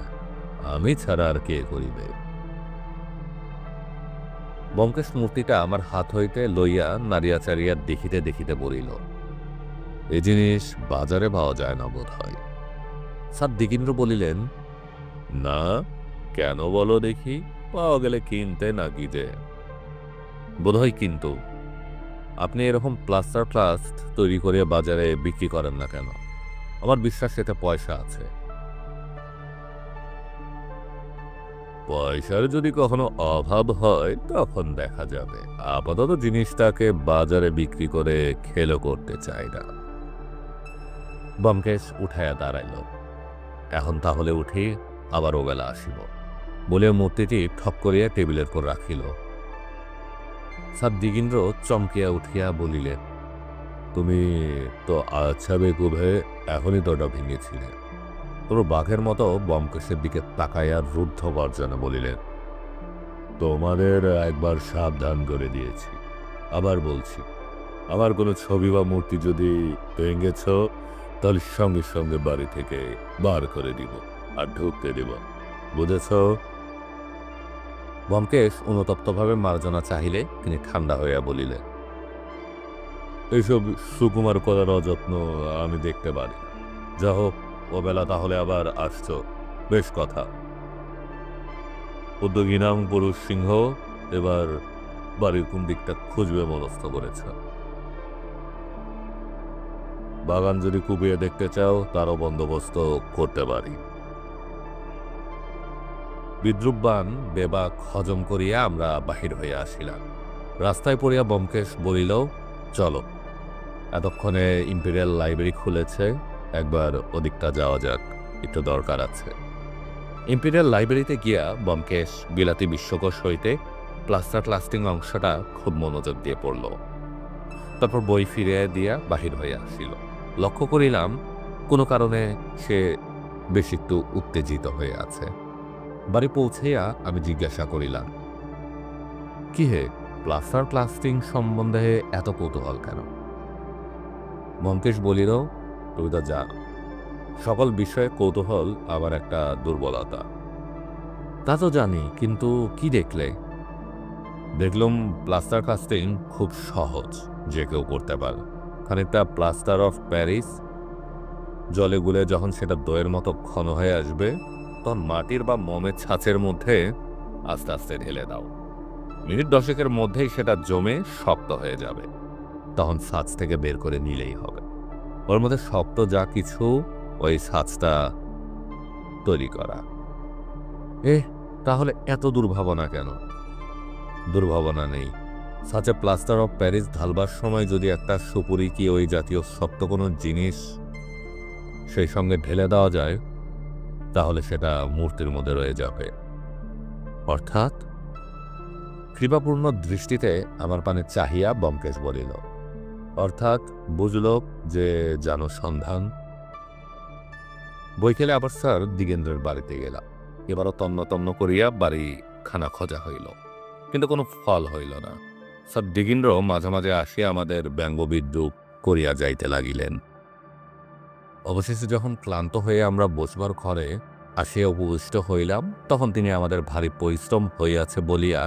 আমি ছাড়া আর কে করিবে। ব্যোমকেশ মূর্তিটা আমার হাত হইতে লইয়া নাড়িয়া চাড়িয়া দেখিতে দেখিতে বলিল, এ জিনিস বাজারে পাওয়া যায় না বোধ হয়। সাদ্দিগীন্দ্র বলিলেন, না, কেন বলো দেখি, পাওয়া গেলে কিনতে নাকি যে। বোধহয় কিন্তু আপনি এরকম প্লাস্টার প্লাস্ট তৈরি করে বাজারে বিক্রি করেন না কেন? আমার বিশ্বাস এতে পয়সা আছে। পয়সার যদি কখনো অভাব হয় তখন দেখা যাবে, আপাতত জিনিসটাকে বাজারে বিক্রি করে খেলো করতে চাই না। ব্যোমকেশ উঠাইয়া দাঁড়াইল, এখন তাহলে উঠি, আবার ওবেলা আসিব বলে মূর্তিটি ঠক করিয়া টেবিলের উপর রাখিল। সাদ্দিগীন্দ্র চমকিয়া উঠিয়া বলিলেন, তুমি তো আচ্ছা বেকুবে এখনই তোটা ভেঙেছিলে। তোর বাঘের মতো ব্যোমকেশের দিকে তাকাইয়া রুদ্ধ গর্জনে বলিলেন, তোমাদের একবার সাবধান করে দিয়েছি, আবার বলছি, আমার কোনো ছবি বা মূর্তি যদি ভেঙেছ তাহলে সঙ্গে সঙ্গে বাড়ি থেকে বার করে দিব আর ঢুকতে দিব, বুঝেছ? ব্যোমকেশ অনুতপ্তভাবে মার্জনা চাহিলে তিনি ঠান্ডা হইয়া বলিলেন, এইসব সুকুমার করার অযত্ন আমি দেখতে পারি না। যা হোক, ওবেলা তাহলে আবার আসছ, বেশ কথা। উদ্যোগীনাম পুরুষ সিংহ এবার বাড়ির কোন দিকটা খুঁজবে মনস্থ করেছে। বাগান যদি কুপিয়ে দেখতে চাও তারও বন্দোবস্ত করতে পারি। বিদ্রুপবান বেবাক হজম করিয়া আমরা বাহির হইয়া আসিলাম। রাস্তায় পড়িয়া ব্যোমকেশ বলিল, চলো, এতক্ষণে ইম্পেরিয়াল লাইব্রেরি খুলেছে, একবার ওদিকটা যাওয়া যাক, একটু দরকার আছে। ইম্পেরিয়াল লাইব্রেরিতে গিয়া ব্যোমকেশ বিলাতি বিশ্বকোষ হইতে প্লাস্টার প্লাস্টিং অংশটা খুব মনোযোগ দিয়ে পড়ল। তারপর বই ফিরিয়ে দিয়া বাহির হইয়া আসিল। লক্ষ্য করিলাম কোনো কারণে সে বেশ একটু উত্তেজিত হয়ে আছে। বাড়ি পৌঁছেয়া আমি জিজ্ঞাসা করিলাম, কি হে, প্লাস্টার প্লাস্টিং সম্বন্ধে এত কৌতূহল কেন? ব্যোমকেশ বলিল, তুই তো জানো, সকল বিষয়ে কৌতূহল আমার একটা দুর্বলতা। তা তো জানি, কিন্তু কি দেখলে? দেখলাম প্লাস্টার কাস্টিং খুব সহজ, যে কেউ করতে পারে। খানিকটা প্লাস্টার অফ প্যারিস জলে গুলে যখন সেটা দইয়ের মতো ঘন হয়ে আসবে, তখন মাটির বা মোমের ছাঁচের মধ্যে আস্তে আস্তে ঢেলে দাও। মিনিট 10-এর মধ্যেই সেটা জমে শক্ত হয়ে যাবে, তখন ছাঁচ থেকে বের করে নিলেই হবে। ওর মধ্যে শক্ত যা কিছু, ওই ছাঁচটা তৈরি করা। তাহলে এত দুর্ভাবনা কেন? দুর্ভাবনা নেই। ছাঁচে প্লাস্টার অফ প্যারিস ঢালবার সময় যদি একটা সুপুরি কি ওই জাতীয় শক্ত কোনো জিনিস সেই সঙ্গে ঢেলে দেওয়া যায়, তাহলে সেটা মূর্তির মধ্যে রয়ে যাবে। অর্থাৎ? কৃপাপূর্ণ দৃষ্টিতে আমার পানে চাহিয়া ব্যোমকেশ বলিল, অর্থাৎ বুঝল যে জানো সন্ধান। বৈকালে আবার স্যার দিগেন্দ্রের বাড়িতে গেলাম। এবারও তন্ন তন্ন করিয়া বাড়ি খানা খোঁজা হইল, কিন্তু কোনো ফল হইল না। স্যার দিগেন্দ্র মাঝে মাঝে আসিয়া আমাদের ব্যঙ্গবিদ্রুপ করিয়া যাইতে লাগিলেন। অবশেষে যখন ক্লান্ত হয়ে আমরা বসবার ঘরে আসিয়া উপবিষ্ট হইলাম, তখন তিনি আমাদের ভারী পরিশ্রম হইয়াছে বলিয়া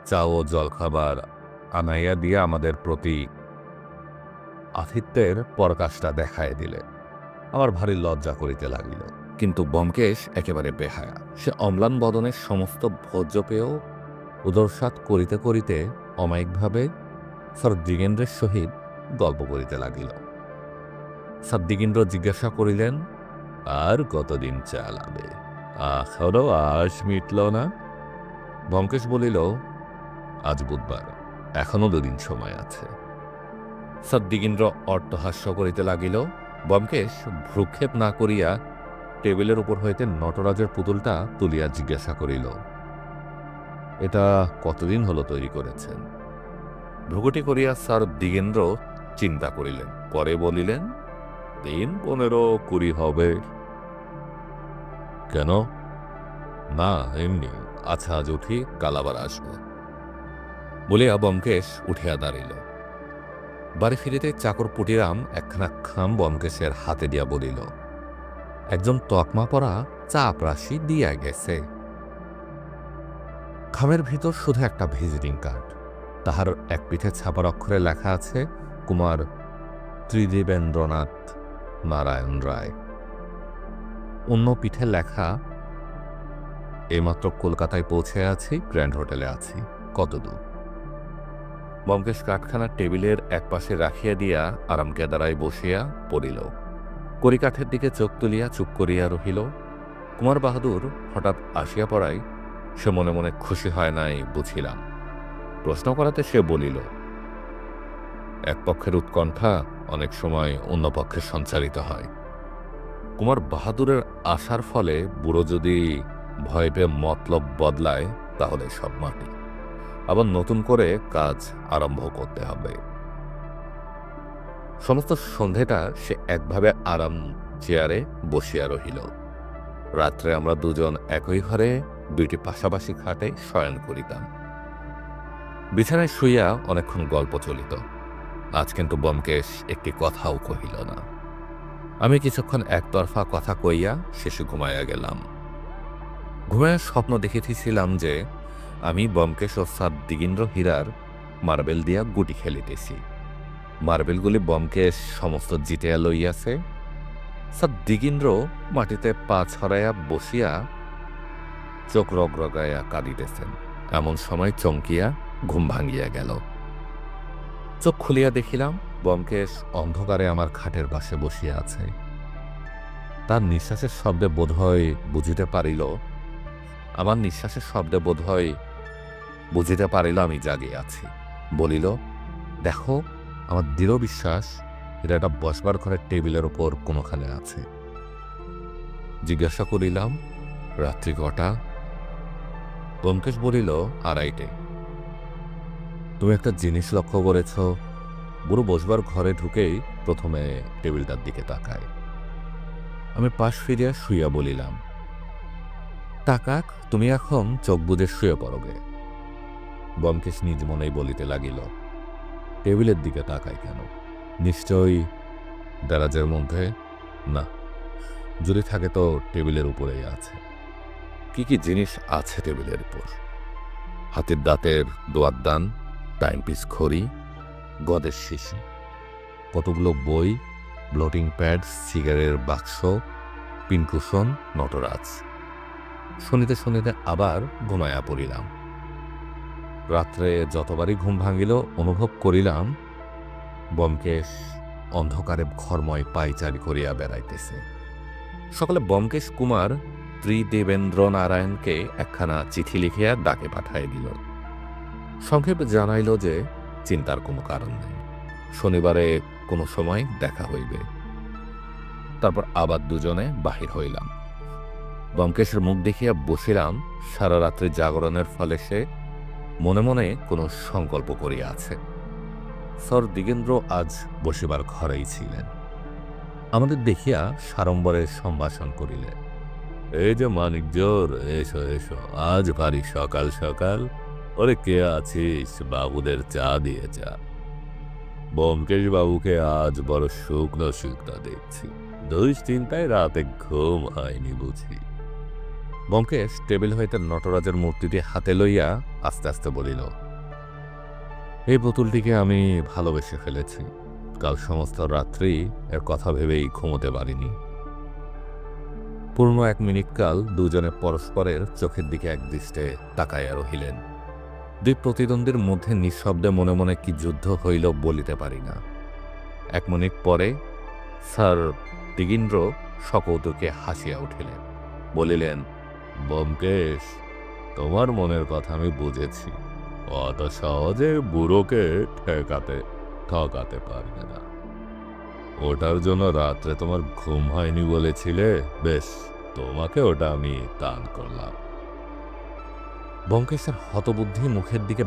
চা ও জলখাবার আনাইয়া দিয়া আমাদের প্রতি আতিথ্যের পরকাশটা দেখাইয়া দিলেন। আমার ভারী লজ্জা করিতে লাগিল, কিন্তু ব্যোমকেশ একেবারে বেহায়া। সে অম্লান বদনের সমস্ত ভোজ্য পেয়েও উদরসাৎ করিতে করিতে অমায়িকভাবে স্যার দিগেন্দ্রের সহিত গল্প করিতে লাগিল। স্যার দিগেন্দ্র জিজ্ঞাসা করিলেন, আর কতদিন চালাবে? এখনো আশ মিটল না? ব্যোমকেশ বলিল, আজ বুধবার, এখনো 2 দিন সময় আছে। স্যার দিগেন্দ্র অট্টহাস্য করিতে লাগিল। ব্যোমকেশ ভ্রুক্ষেপ না করিয়া টেবিলের উপর হইতে নটরাজের পুতুলটা তুলিয়া জিজ্ঞাসা করিল, এটা কতদিন হলো তৈরি করেছেন? ভ্রুকুটি করিয়া স্যার দিগেন্দ্র চিন্তা করিলেন, পরে বলিলেন, দিন 15-20 হবে। কেন? না, এমনি। আচ্ছা, আজ উঠি, কাল আবার আসবো বলিয়া ব্যোমকেশ উঠিয়া দাঁড়িল। বাড়ি ফিরিতে চাকর পুটিরাম একখানা খাম ব্যোমকেশের হাতে দিয়া বলিল, একজন তকমা পরা চাপরাশি দিয়া গেছে। খামের ভিতর শুধু একটা ভিজিটিং কার্ড। তাহার এক পিঠে ছাপার অক্ষরে লেখা আছে কুমার ত্রিদেবেন্দ্রনাথ নারায়ণ রায়। অন্য পিঠে লেখা, এইমাত্র কলকাতায় পৌঁছে আছি, গ্র্যান্ড হোটেলে আছি, কতদূর। ব্যোমকেশ কাঠখানার টেবিলের এক পাশে রাখিয়া দিয়া আরাম কেদারায় বসিয়া পড়িল। কড়িকাঠের দিকে চোখ তুলিয়া চুপ করিয়া রহিল। কুমার বাহাদুর হঠাৎ আসিয়া পড়ায় সে মনে মনে খুশি হয় নাই বুঝিলাম। প্রশ্ন করাতে সে বলিল, এক পক্ষের উৎকণ্ঠা অনেক সময় অন্য পক্ষে সঞ্চারিত হয়। কুমার বাহাদুরের আসার ফলে বুড়ো যদি ভয় পেয়ে মতলব বদলায় তাহলে সব মাটি। আবার নতুন করে কাজ আরম্ভ করতে হবে। সমস্ত সন্ধেটা সে একভাবে আরাম চেয়ারে বসিয়া রহিল। রাত্রে আমরা দুজন একই ঘরে দুইটি পাশাপাশি খাটে শয়ন করিতাম। বিছানায় শুইয়া অনেকক্ষণ গল্প চলিত। আজ কিন্তু ব্যোমকেশ একটি কথাও কহিল না। আমি কিছুক্ষণ একতরফা কথা কইয়া শেষে ঘুমাইয়া গেলাম। ঘুমাইয়া স্বপ্ন দেখিতেছিলাম যে আমি ব্যোমকেশ ও স্যার দিগেন্দ্র হীরার মার্বেল দিয়া গুটি খেলিতেছি। মার্বেলগুলি ব্যোমকেশ সমস্ত জিতিয়া লইয়াছে। স্যার দিগেন্দ্র মাটিতে পা ছড়াইয়া বসিয়া চোখ রগরগাইয়া কাঁদিতেছেন। এমন সময় চমকিয়া ঘুম ভাঙিয়া গেল। চোখ খুলিয়া দেখিলাম ব্যোমকেশ অন্ধকারে আমার খাটের পাশে বসিয়া আছে। তার নিঃশ্বাসের শব্দে বোধহয় বুঝিতে পারিল, আমার নিঃশ্বাসের শব্দে বোধহয় বুঝিতে পারিল আমি জাগিয়ে আছি। বলিল, দেখো, আমার দৃঢ় বিশ্বাস এটা একটা বসবার ঘরের টেবিলের ওপর কোনোখানে আছে। জিজ্ঞাসা করিলাম, রাত্রি কটা? ব্যোমকেশ বলিল, 2:30। তুমি একটা জিনিস লক্ষ্য করেছ? বুড়ো বসবার ঘরে ঢুকেই প্রথমে টেবিলটার দিকে তাকায়। আমি পাশ ফিরিয়া শুইয়া বলিলাম, তাকাক, তুমি এখন চোখ বুজে শুয়ে পড়োগে। ব্যোমকেশ নিজ মনেই বলিতে লাগিল, টেবিলের দিকে তাকায় কেন? নিশ্চয়ই দেরাজের মধ্যে। না, যদি থাকে তো টেবিলের উপরেই আছে। কি কি জিনিস আছে টেবিলের উপর? হাতের দাঁতের দোয়াতদান, টাইমপিস ঘড়ি, গদের শিশি, কতগুলো বই, ব্লটিং প্যাড, সিগারের বাক্স, পিনকুশন, নটরাজ। শুনিতে শুনিতে আবার ঘুমাইয়া পড়িলাম। রাত্রে যতবারই ঘুম ভাঙিল অনুভব করিলাম ব্যোমকেশ অন্ধকারে ঘরময় পায়চারি করিয়া বেড়াইতেছে। সকালে ব্যোমকেশ কুমার ত্রিদেবেন্দ্র নারায়ণকে একখানা চিঠি লিখিয়া ডাকে পাঠাইয়া দিল। সংক্ষেপে জানাইল যে চিন্তার কোনো কারণ নেই, শনিবারে কোনো সময় দেখা হইবে। তারপর আবার দুজনে বাহির হইলাম। ব্যোমকেশের মুখ দেখিয়া বসিলাম। সারা রাত্রি জাগরণের ফলে সে মনে মনে কোনো সংকল্প করিয়া আছে। স্যার দিগেন্দ্র আজ বসিবার ঘরেই ছিলেন। আমাদের দেখিয়া সাড়ম্বরে সম্ভাষণ করিলেন। এই যে মানিকজোর, এসো এসো, আজ ভারী সকাল সকাল। ওরে কে আছিস? বাবুদের চা দিয়ে যা। ব্যোমকেশ বাবুকে আজ বড় শুকনো শুকনো দেখছি। দুশ্চিন্তায় রাতে ঘুম হয়নি বুঝি। ব্যোমকেশ টেবিল হইতে নটরাজের মূর্তিটি হাতে লইয়া আস্তে আস্তে বলিল, এই বোতলটিকে আমি ভালোবেসে ফেলেছি। কাল সমস্ত রাত্রি এর কথা ভেবেই ঘুমোতে পারিনি। পূর্ণ 1 মিনিট কাল দুজনে পরস্পরের চোখের দিকে একদৃষ্টে তাকাইয়া রহিলেন। দুই প্রতিদ্বন্দ্বীর মধ্যে নিঃশব্দে মনে মনে কি যুদ্ধ হইল বলিতে পারি না। 1 মিনিট পরে স্যার দিগেন্দ্র সকৌতুকে হাসিয়া উঠিলেন। বলিলেন, ব্যোমকেশ, তোমার মনের কথা আমি বুঝেছি। অত সহজে বুড়োকে ঠকাতে পারবে না। ওটার জন্য রাত্রে তোমার ঘুম হয়নি বলেছিলে, বেশ, তোমাকে ওটা আমি দান করলাম। ব্যোমকেশের হতবুদ্ধি মুখের দিকে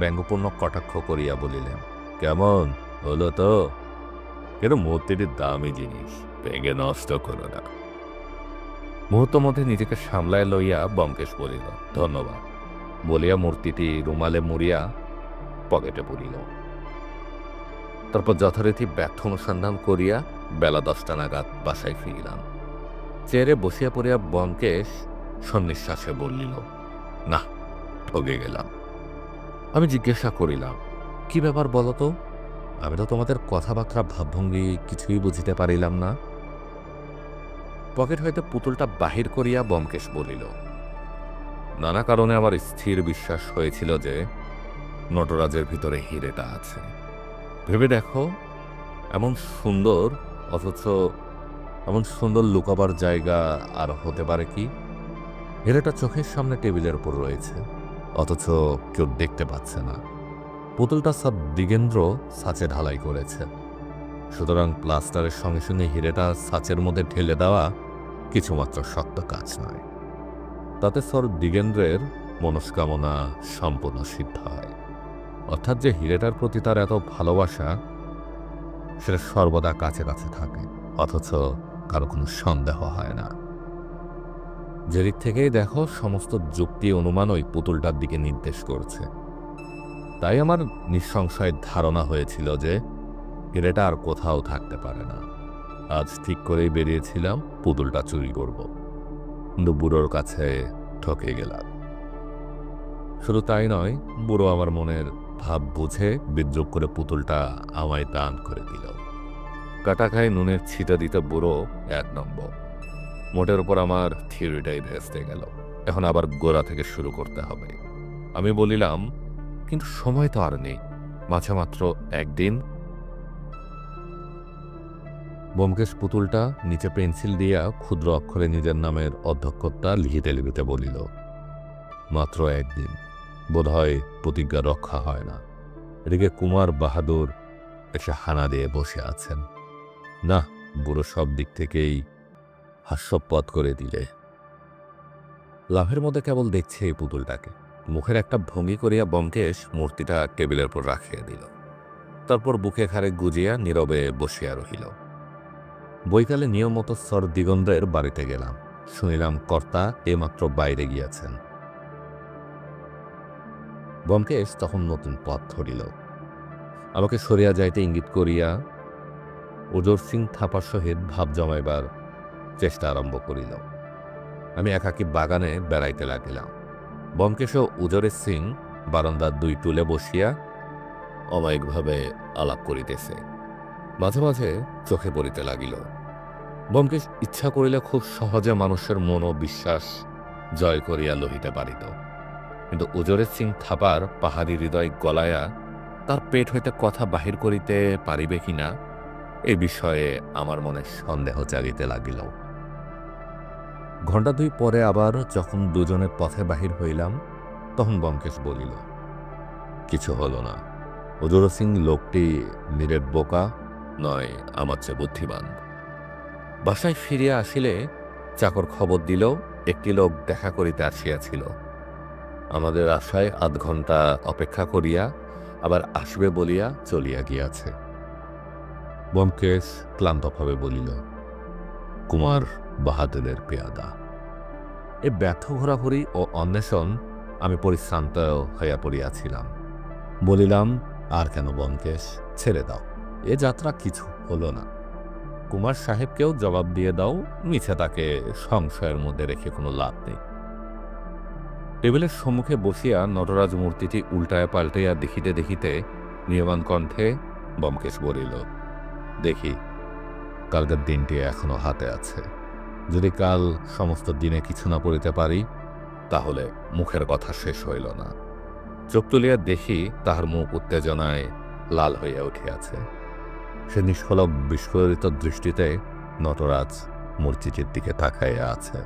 ব্যঙ্গপূর্ণ কটাক্ষ করিয়া বলিলেন, কেমন হলো তো? কিন্তু মূর্তিটির দামি জিনিস, ভেঙে নষ্ট করো না। মুহূর্ত মধ্যে নিজেকে সামলায় লইয়া ব্যোমকেশ বলিল, ধন্যবাদ বলিয়া মূর্তিটি রুমালে মুড়িয়া পকেটে পুরিল। তারপর যথারীতি ব্যর্থ অনুসন্ধান করিয়া বেলা 10টা নাগাদ বাসায় ফিরিলাম। চেয়ারে বসিয়া পড়িয়া ব্যোমকেশ সন্নিশ্বাসে বলিল, না, ঠকে গেলাম। আমি জিজ্ঞাসা করিলাম, কি ব্যাপার বলো তো? আমি তো তোমাদের কথাবার্তা ভাবভঙ্গি কিছুই বুঝিতে পারিলাম না। পকেট হইতে পুতুলটা বাহির করিয়া ব্যোমকেশ বলিল, নানা কারণে আমার স্থির বিশ্বাস হয়েছিল যে নটরাজের ভিতরে হিরেটা আছে। ভেবে দেখো, এমন সুন্দর, অথচ এমন সুন্দর লুকাবার জায়গা আর হতে পারে কি? হিরেটা চোখের সামনে টেবিলের উপর রয়েছে, অথচ কেউ দেখতে পাচ্ছে না। পুতুলটা স্যার দিগেন্দ্র ছাঁচে ঢালাই করেছে, সুতরাং প্লাস্টারের সঙ্গে সঙ্গে হিরেটা ছাঁচের মধ্যে ঢেলে দেওয়া কিছুমাত্র শক্ত কাজ নয়। তাতে স্যার দিগেন্দ্রের মনস্কামনা সম্পূর্ণ সিদ্ধ হয়। অর্থাৎ যে হিরেটার প্রতি তার এত ভালোবাসা, সেটা সর্বদা কাছে কাছে থাকে, অথচ কারো কোনো সন্দেহ হয় না। যেদিক থেকেই দেখো, সমস্ত যুক্তি অনুমান ওই পুতুলটার দিকে নির্দেশ করছে। তাই আমার নিঃসংশয় ধারণা হয়েছিল যে হিরেটা আর কোথাও থাকতে পারে না। আজ ঠিক করেই বেরিয়েছিলাম পুতুলটা চুরি করব, কিন্তু বুড়োর কাছে ঠকে গেলাম। শুধু তাই নয়, বুড়ো আমার মনের ভাব বুঝে বিদ্রুপ করে পুতুলটা আমায় দান করে দিল। কাটা খায় নুনের ছিটা দিতে বুড়ো 1 নম্বর। মোটের উপর আমার থিওরিটাই ভেস্তে গেল। এখন আবার গোড়া থেকে শুরু করতে হবে। আমি বলিলাম, কিন্তু সময় তো আর নেই, মাঝে মাত্র 1 দিন। ব্যোমকেশ পুতুলটা নিচে পেন্সিল দিয়া ক্ষুদ্র অক্ষরে নিজের নামের অধ্যক্ষতা লিখিতে লিখিতে বলিল, মাত্র 1 দিন, বোধহয় প্রতিজ্ঞা রক্ষা হয় না। এদিকে কুমার বাহাদুর এসে হানা দিয়ে বসে আছেন। না, বুড়ো সব দিক থেকেই হাস্যপদ করে দিলে। লাভের মধ্যে কেবল দেখছে এই পুতুলটাকে। মুখের একটা ভঙ্গি করিয়া ব্যোমকেশ মূর্তিটা টেবিলের উপর রাখিয়া দিল। তারপর বুকে ঘাড়ে গুজিয়া নীরবে বসিয়া রহিল। বৈকালে নিয়ম মতো স্যার দিগন্দ্রের বাড়িতে গেলাম। শুনিলাম কর্তা এইমাত্র বাইরে গিয়াছেন। ব্যোমকেশ তখন নতুন পথ ধরিল। আমাকে সরিয়া যাইতে ইঙ্গিত করিয়া উজর সিং থাপার সহিত ভাব জমাইবার চেষ্টা আরম্ভ করিল। আমি একাকী বাগানে বেড়াইতে লাগিলাম। ব্যোমকেশ ও উজরের সিং বারান্দার 2 টুলে বসিয়া অমায়িকভাবে আলাপ করিতেছে। মাঝে মাঝে চোখে পড়িতে লাগিল। ব্যোমকেশ ইচ্ছা করিলে খুব সহজে মানুষের মন ও বিশ্বাস জয় করিয়া লহিতে পারিত, কিন্তু উজরের সিং থাপার পাহাড়ি হৃদয় গলায়া তার পেট হইতে কথা বাহির করিতে পারিবে কিনা, এই বিষয়ে আমার মনে সন্দেহ জাগিতে লাগিল। ঘণ্টা 2 পরে আবার যখন দুজনে পথে বাহির হইলাম, তখন ব্যোমকেশ বলিল, কিছু হল না। উজর সিং লোকটি নিরেট বোকা নয়, আমার চেয়ে বুদ্ধিমান। বাসায় ফিরিয়া আসিলে চাকর খবর দিল, একটি লোক দেখা করিতে আসিয়াছিল। আমাদের আশায় 8 ঘণ্টা অপেক্ষা করিয়া আবার আসবে বলিয়া চলিয়া গিয়াছে। ব্যোমকেশ ক্লান্তভাবে বলিল, কুমার বাহাদুরের পেয়াদা। এ ব্যর্থ ঘোরাঘুরি ও অন্বেষণ আমি পরিশ্রান্ত হইয়া পড়িয়াছিলাম। বলিলাম, আর কেন ব্যোমকেশ, ছেড়ে দাও, এ যাত্রা কিছু হল না। কুমার সাহেবকেও জবাব দিয়ে দাও, মিছে তাকে সংশয়ের মধ্যে রেখে কোনো লাভ নেই। টেবিলের সম্মুখে বসিয়া নটরাজ মূর্তিটি উল্টায় পাল্টাইয়া দেখিতে দেখিতে নিয়মান কণ্ঠে ব্যোমকেশ বলিল, দেখি, কালকের দিনটি এখনো হাতে আছে। যদি কাল সমস্ত দিনে কিছু না পড়িতে পারি, তাহলে মুখের কথা শেষ হইল না। চোখ তুলিয়া দেখি তাহার মুখ উত্তেজনায় লাল হইয়া উঠিয়াছে। সে নিষ্ফলক বিস্ফোরিত দৃষ্টিতে নটরাজ মূর্তিটির দিকে তাকাইয়া আছে।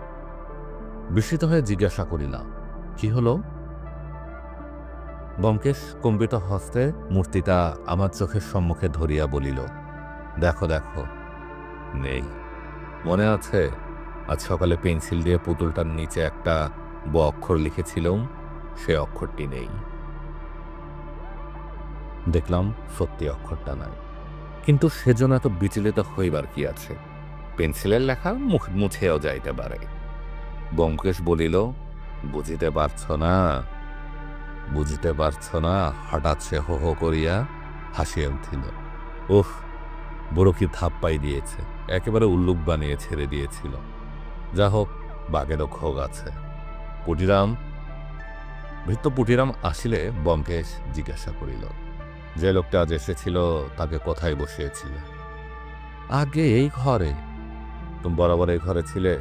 বিস্মিত হয়ে জিজ্ঞাসা করিলাম, কি হলো? ব্যোমকেশ কম্পিত হস্তে মূর্তিটা আমার চোখের সম্মুখে ধরিয়া বলিল, দেখো দেখো, নেই। মনে আছে আজ সকালে পেন্সিল দিয়ে পুতুলটার নিচে একটা ব অক্ষর লিখেছিলাম, সে অক্ষরটি নেই। দেখলাম সত্যি অক্ষরটা নাই, কিন্তু সেজন্য এত বিচলিত হইবার কি আছে? পেন্সিলের লেখা মুছেও যাইতে পারে। ব্যোমকেশ বলিল, বুঝিতে পারছ না, বুঝিতে পারছ না। হঠাৎ সে হো হো করিয়া হাসিয়া উঠিল। ওহ, বুড়ো কি থাপ্পাই দিয়েছে, একেবারে উল্লুক বানিয়ে ছেড়ে দিয়েছিল। যা হোক, বাঘেরও খোগ আছে। পুটিরাম, ভৃত্য পুটিরাম আসিলে ব্যোমকেশ জিজ্ঞাসা করিল, যে লোকটা আজ এসেছিল তাকে কোথায় বসিয়েছিলে? আগে এই ঘরে। তুমি বরাবর এই ঘরে ছিলে?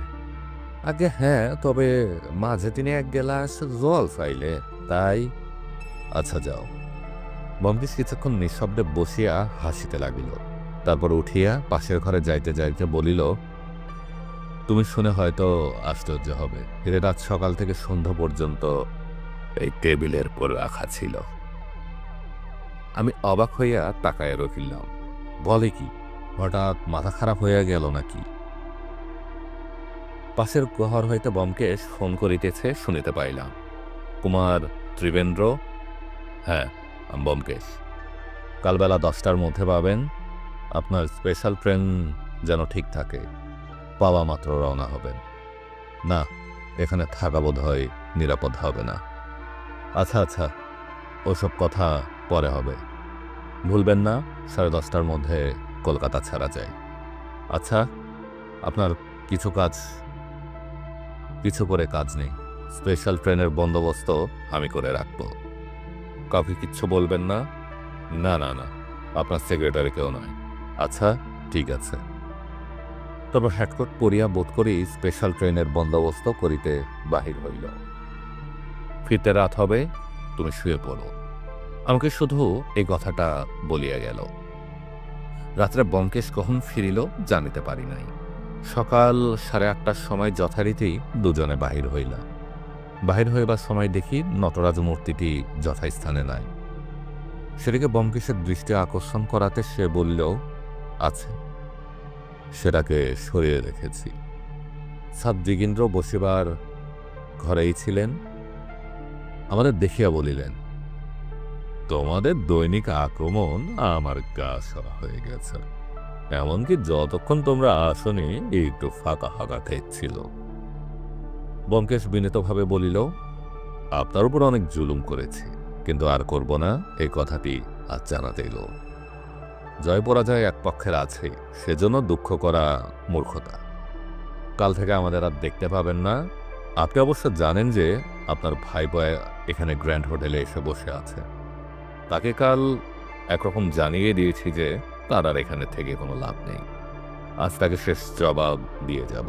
আগে হ্যাঁ, তবে মাঝে তিনি এক গ্লাস জল চাইলে, তাই। আচ্ছা, যাও। ব্যোমকেশ কিছুক্ষণ নিঃশব্দে বসিয়া হাসিতে লাগিল। তারপর উঠিয়া পাশের ঘরে যাইতে যাইতে বলিল, তুমি শুনে হয়তো আশ্চর্য হবে, এদের রাত সকাল থেকে সন্ধ্যা পর্যন্ত এই টেবিলের উপর রাখা ছিল। আমি অবাক হইয়া তাকায় রহিলাম। বলে কি, হঠাৎ মাথা খারাপ হইয়া গেল নাকি? পাশের ঘর হইতে ব্যোমকেশ ফোন করিতেছে শুনিতে পাইলাম। কুমার ত্রিবেন্দ্র? হ্যাঁ, আমি ব্যোমকেশ। কাল বেলা 10টার মধ্যে পাবেন। আপনার স্পেশাল ট্রেন যেন ঠিক থাকে। পাওয়া মাত্র রওনা হবেন। না, এখানে থাকা বোধ হয় নিরাপদ হবে না। আচ্ছা আচ্ছা, ওসব কথা পরে হবে। ভুলবেন না, 10:30টার মধ্যে কলকাতা ছাড়া যায়। আচ্ছা, আপনার কিছু করে কাজ নেই। স্পেশাল ট্রেনের বন্দোবস্ত আমি করে রাখব। কাউকে কিচ্ছু বলবেন না? না না না, আপনার সেক্রেটারিকেও নয়। আচ্ছা, ঠিক আছে। তবে হ্যাটকোট পরিয়া বোধ করি স্পেশাল ট্রেনের বন্দোবস্ত করিতে বাহির হইল। ফিরতে রাত হবে, তুমি শুয়ে পড়ো। আমাকে শুধু এই কথাটা বলিয়া গেল। রাত্রে ব্যোমকেশ কখন ফিরিল জানিতে পারি নাই। সকাল 8:30টার সময় যথারীতি দুজনে বাহির হইলাম। বাহির হইবার সময় দেখি নটরাজ মূর্তিটি যথাস্থানে নাই। সেটিকে ব্যোমকেশের দৃষ্টি আকর্ষণ করাতে সে বলল, আছে। সেটাকে সরিয়ে রেখেছি। স্যার দিগেন্দ্র বসিবার ঘরেই ছিলেন। আমাদের দেখিয়া বলিলেন, তোমাদের দৈনিক আক্রমণ আমার গা সরা হয়ে গেছে। এমনকি যতক্ষণ তোমরা আসনি একটু ফাঁকা ফাঁকা ঠেকছিল। ব্যোমকেশ বিনীতভাবে বলিল, আপনার উপর অনেক জুলুম করেছি, কিন্তু আর করব না, এই কথাটি আজ জানাতে এলো। জয় পরাজয় এক পক্ষের আছে, সেজন্য দুঃখ করা মূর্খতা। কাল থেকে আমাদের আর দেখতে পাবেন না। আপনি অবশ্য জানেন যে আপনার ভাইপো এখানে গ্র্যান্ড হোটেলে এসে বসে আছে। তাকে কাল একরকম জানিয়ে দিয়েছি যে তার আর এখানে থেকে কোনো লাভ নেই। আজ তাকে শেষ জবাব দিয়ে যাব।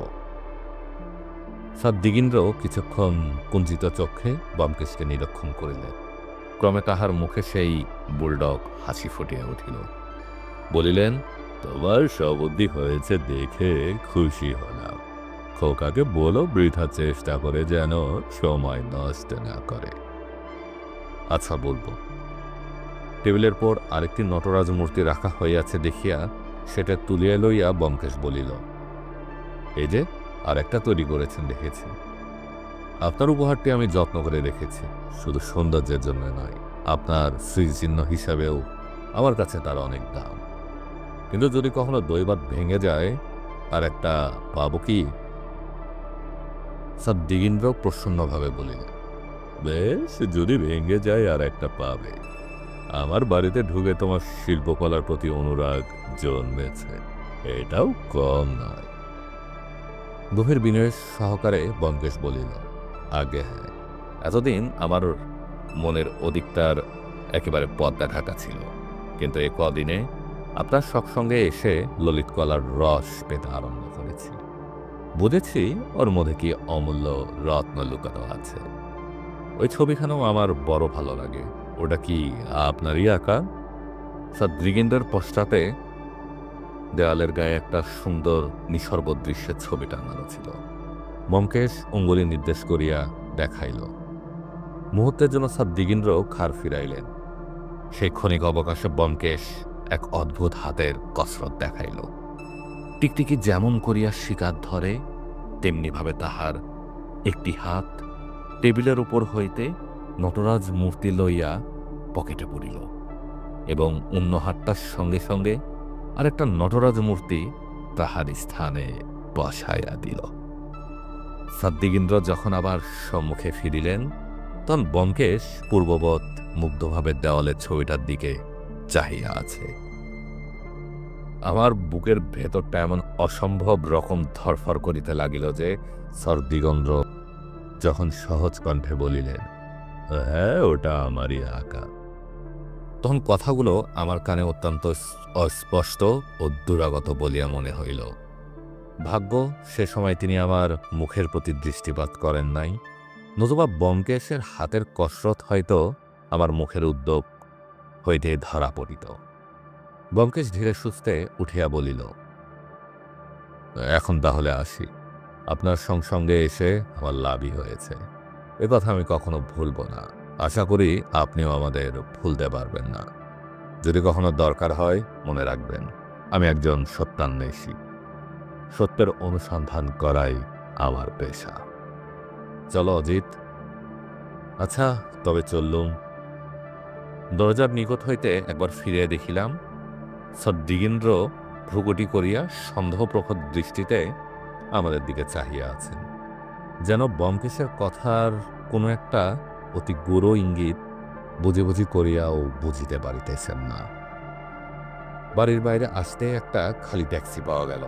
স্যার দিগেন্দ্র কিছুক্ষণ কুঞ্চিত চক্ষে ব্যোমকেশকে নিরীক্ষণ করিলেন। ক্রমে তাহার মুখে সেই বুলডগ হাসি ফুটিয়া উঠিল। বলিলেন, তোমার সবুদ্ধি হয়েছে দেখে খুশি হলাম। খোকাকে বলো বৃথা চেষ্টা করে যেন সময় নষ্ট না করে। আচ্ছা, বলবো। টেবিলের পর আরেকটি নটরাজ মূর্তি রাখা হইয়াছে দেখিয়া সেটা তুলিয়া লইয়া ব্যোমকেশ বলিল, এই যে আর একটা তৈরি করেছেন দেখেছি। আপনার উপহারটি আমি যত্ন করে রেখেছি, শুধু সৌন্দর্যের জন্য নয়, আপনার স্মৃতিচিহ্ন হিসাবেও আমার কাছে তার অনেক দাম। কিন্তু যদি কখনো দৈবাত ভেঙে যায়, আর একটা পাবো কি? স্যার দিগেন্দ্র প্রসন্নভাবে বলিলেন, বেশ, যদি ভেঙে যায় আর একটা পাবে। আমার বাড়িতে ঢুকে তোমার শিল্পকলার প্রতি অনুরাগ জন্মেছে, এটাও কম নয়। গভীর বিনয়ের সহকারে ব্যোমকেশ বলিল, আগে হ্যাঁ, এতদিন আমার মনের অধিকতার একেবারে পর্দা ঢাকা ছিল, কিন্তু এ কদিনে আপনার সৎসঙ্গে এসে ললিত কলার রস পেতে আরম্ভ করেছি। বুঝেছি ওর মধ্যে কি অমূল্য রত্ন লুকানো আছে। ওই ছবিখানেও আমার বড় ভালো লাগে। ওটা কি আপনারই আঁকা? স্যার দিগেন্দ্রের পশ্চাতে দেওয়ালের গায়ে একটা সুন্দর নিসর্গ দৃশ্যের ছবি টাঙানো ছিল। ব্যোমকেশ অঙ্গুলি নির্দেশ করিয়া দেখাইল। মুহূর্তের জন্য স্যার দিগেন্দ্র খাড় ফিরাইলেন। সেই ক্ষণিক অবকাশে ব্যোমকেশ এক অদ্ভুত হাতের কসরত দেখাইল। টিকটিকি যেমন করিয়া শিকার ধরে, তেমনিভাবে তাহার একটি হাত টেবিলের উপর হইতে নটরাজ মূর্তি লইয়া পকেটে পড়িল এবং অন্য হাতটার সঙ্গে সঙ্গে আরেকটা নটরাজ মূর্তি তাহার স্থানে বসাইয়া দিল। সাদ্দিগেন্দ্র যখন আবার সম্মুখে ফিরিলেন, তখন ব্যোমকেশ পূর্ববৎ মুগ্ধভাবে দেওয়ালের ছবিটার দিকে চাহিয়া আছে। আমার বুকের ভেতরটা এমন অসম্ভব রকম ধরফর করিতে লাগিল যে সাদ্দিগেন্দ্র যখন সহজ কণ্ঠে বলিলেন, হ্যাঁ, ওটা আমারই আঁকা, তখন কথাগুলো আমার কানে অত্যন্ত অস্পষ্ট ও দুরাগত বলিয়া মনে হইল। ভাগ্য সে সময় তিনি আমার মুখের প্রতি দৃষ্টিপাত করেন নাই, নতুবা ব্যোমকেশের হাতের কসরত হয়তো আমার মুখের উদ্যোগ হইতে ধরা পড়িত। ব্যোমকেশ ধীরে সুস্থে উঠিয়া বলিল, এখন তাহলে আসি। আপনার সঙ্গে এসে আমার লাভই হয়েছে, এ কথা আমি কখনো ভুলব না। আশা করি আপনিও আমাদের ভুলতে পারবেন না। যদি কখনো দরকার হয় মনে রাখবেন, আমি একজন সত্যান্বেষী। সত্যের অনুসন্ধান করাই আমার পেশা। চলো অজিত। আচ্ছা, তবে চললুম। দরজার নিকট হইতে একবার ফিরে দেখিলাম সাদ্দিগেন্দ্র ভ্রুকুটি করিয়া সন্দেহপ্রখর দৃষ্টিতে আমাদের দিকে চাহিয়া আছেন, যেন ব্যোমকেশের কথার কোনো একটা অতি গুরু ইঙ্গিত বুঝি বুঝি করিয়াও বুঝিতে পারিতেছেন না। বাড়ির বাইরে আসতে একটা খালি ট্যাক্সি পাওয়া গেল।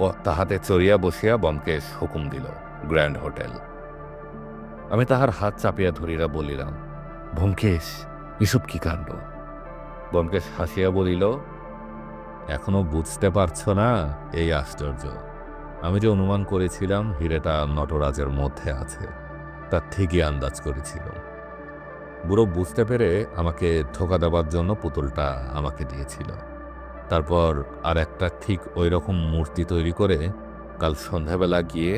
ও তাহাতে চড়িয়া বসিয়া ব্যোমকেশ হুকুম দিল, গ্র্যান্ড হোটেল। আমি তাহার হাত চাপিয়া ধরিয়া বলিলাম, ব্যোমকেশ, এসব কি কাণ্ড? ব্যোমকেশ হাসিয়া বলিল, এখনো বুঝতে পারছ না? এই আশ্চর্য। আমি যে অনুমান করেছিলাম হিরেটা নটরাজের মধ্যে আছে, তার ঠিকই আন্দাজ করেছিল। বুড়ো বুঝতে পেরে আমাকে ধোকা দেওয়ার জন্য পুতুলটা আমাকে দিয়েছিল। তারপর আর একটা ঠিক ওই রকম মূর্তি তৈরি করে কাল সন্ধ্যাবেলা গিয়ে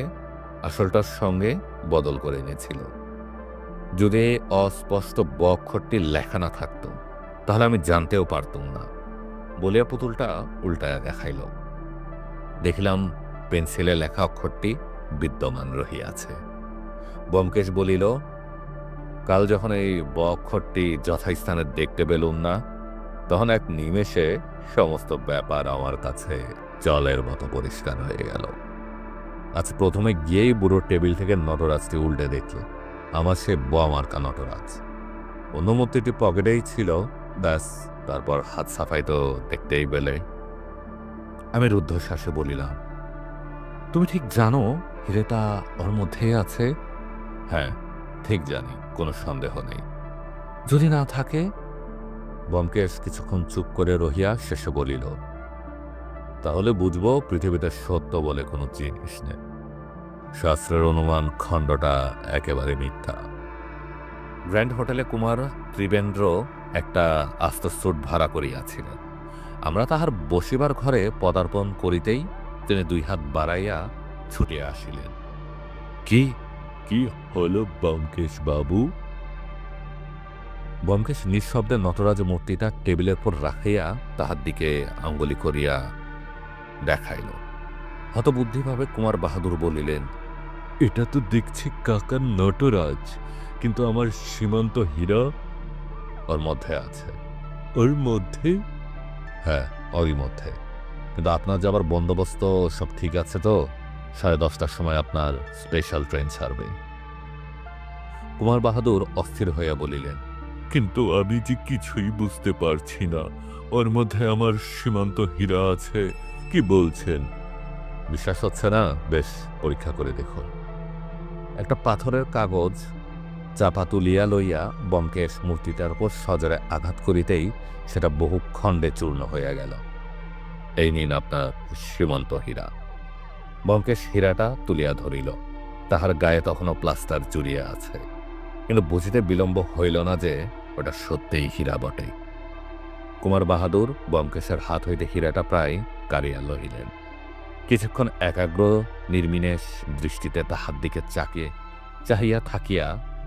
আসলটার সঙ্গে বদল করে এনেছিল। যদি অস্পষ্ট ব অক্ষরটি লেখা না থাকত তাহলে আমি জানতেও পারতাম না। বলিয়া পুতুলটা উল্টায়া দেখাইল। দেখিলাম পেন্সিলে লেখা অক্ষরটি বিদ্যমান রহিয়াছে। ব্যোমকেশ বলিল, কাল যখন এই ব অক্ষরটি যথাস্থানে দেখতে পেলুম না, তখন এক নিমেষে সমস্ত ব্যাপার আমার কাছে জলের মতো পরিষ্কার হয়ে গেল। আজ প্রথমে গিয়েই বুড়োর টেবিল থেকে নটরাজটি উল্টে দেখল। আমার সে ব মার্কা নটরাজ। অন্য মূর্তিটি পকেটেই ছিল, ব্যাস। তারপর হাত সাফাই তো দেখতেই পেলে। আমি রুদ্ধশ্বাসে বলিলাম, তুমি ঠিক জানো হিরেটা ওর মধ্যেই আছে? হ্যাঁ, ঠিক জানি, কোনো সন্দেহ নেই। যদি না থাকে? ব্যোমকেশ কিছুক্ষণ চুপ করে রহিয়া শেষে বলিল, তাহলে বুঝবো পৃথিবীতে সত্য বলে কোনো জিনিস নেই। শাস্ত্রের অনুমান খণ্ডটা একেবারে মিথ্যা। গ্র্যান্ড হোটেলে কুমার ত্রিবেন্দ্র একটা আস্ত স্যুট ভাড়া করিয়াছিলেন। আমরা তাহার বসিবার ঘরে পদার্পণ করিতেই তিনি দুই হাত বাড়াইয়া ছুটিয়া আসিলেন। কি কি হলো ব্যোমকেশ বাবু? ব্যোমকেশ নিঃশব্দে নটরাজ মূর্তিটা টেবিলের পর রাখিয়া তাহার দিকে আঙ্গুলি করিয়া দেখাইল। হতবুদ্ধিভাবে কুমার বাহাদুর বলিলেন, এটা তো দেখছি কাকার নটরাজ, কিন্তু আমার সীমান্ত হীরা ওর মধ্যে আছে। ওর মধ্যে? হ্যাঁ, ওরই মধ্যে। কিন্তু আপনার যাবার বন্দোবস্ত সব ঠিক আছে তো? 10:30টার সময় আপনার স্পেশাল ট্রেন ছাড়বে। কুমার বাহাদুর অস্থির হইয়া বলিলেন, কিন্তু আমি যে কিছুই বুঝতে পারছি না। ওর মধ্যে আমার সীমান্ত হীরা আছে? কি বলছেন? বিশ্বাস হচ্ছে না? বেশ, পরীক্ষা করে দেখুন। একটা পাথরের কাগজ চাপা তুলিয়া লইয়া ব্যোমকেশ মূর্তিটার উপর সজোরে আঘাত করিতেই সেটা বহু খণ্ডে চূর্ণ হইয়া গেল। এই নিন আপনার সীমান্ত হীরা। ব্যোমকেশ হীরাটা তুলিয়া ধরিল। তাহার গায়ে তখনও প্লাস্টার জুড়িয়া আছে, কিন্তু বুঝিতে বিলম্ব হইল না যে ওটা সত্যিই হীরা বটে। কুমার বাহাদুর ব্যোমকেশের হাত হইতে হীরাটা প্রায় কাড়িয়া লইলেন। কিছুক্ষণ একাগ্র নির্বিনেশ দৃষ্টিতে তাহার দিকে চাহিয়া থাকিয়া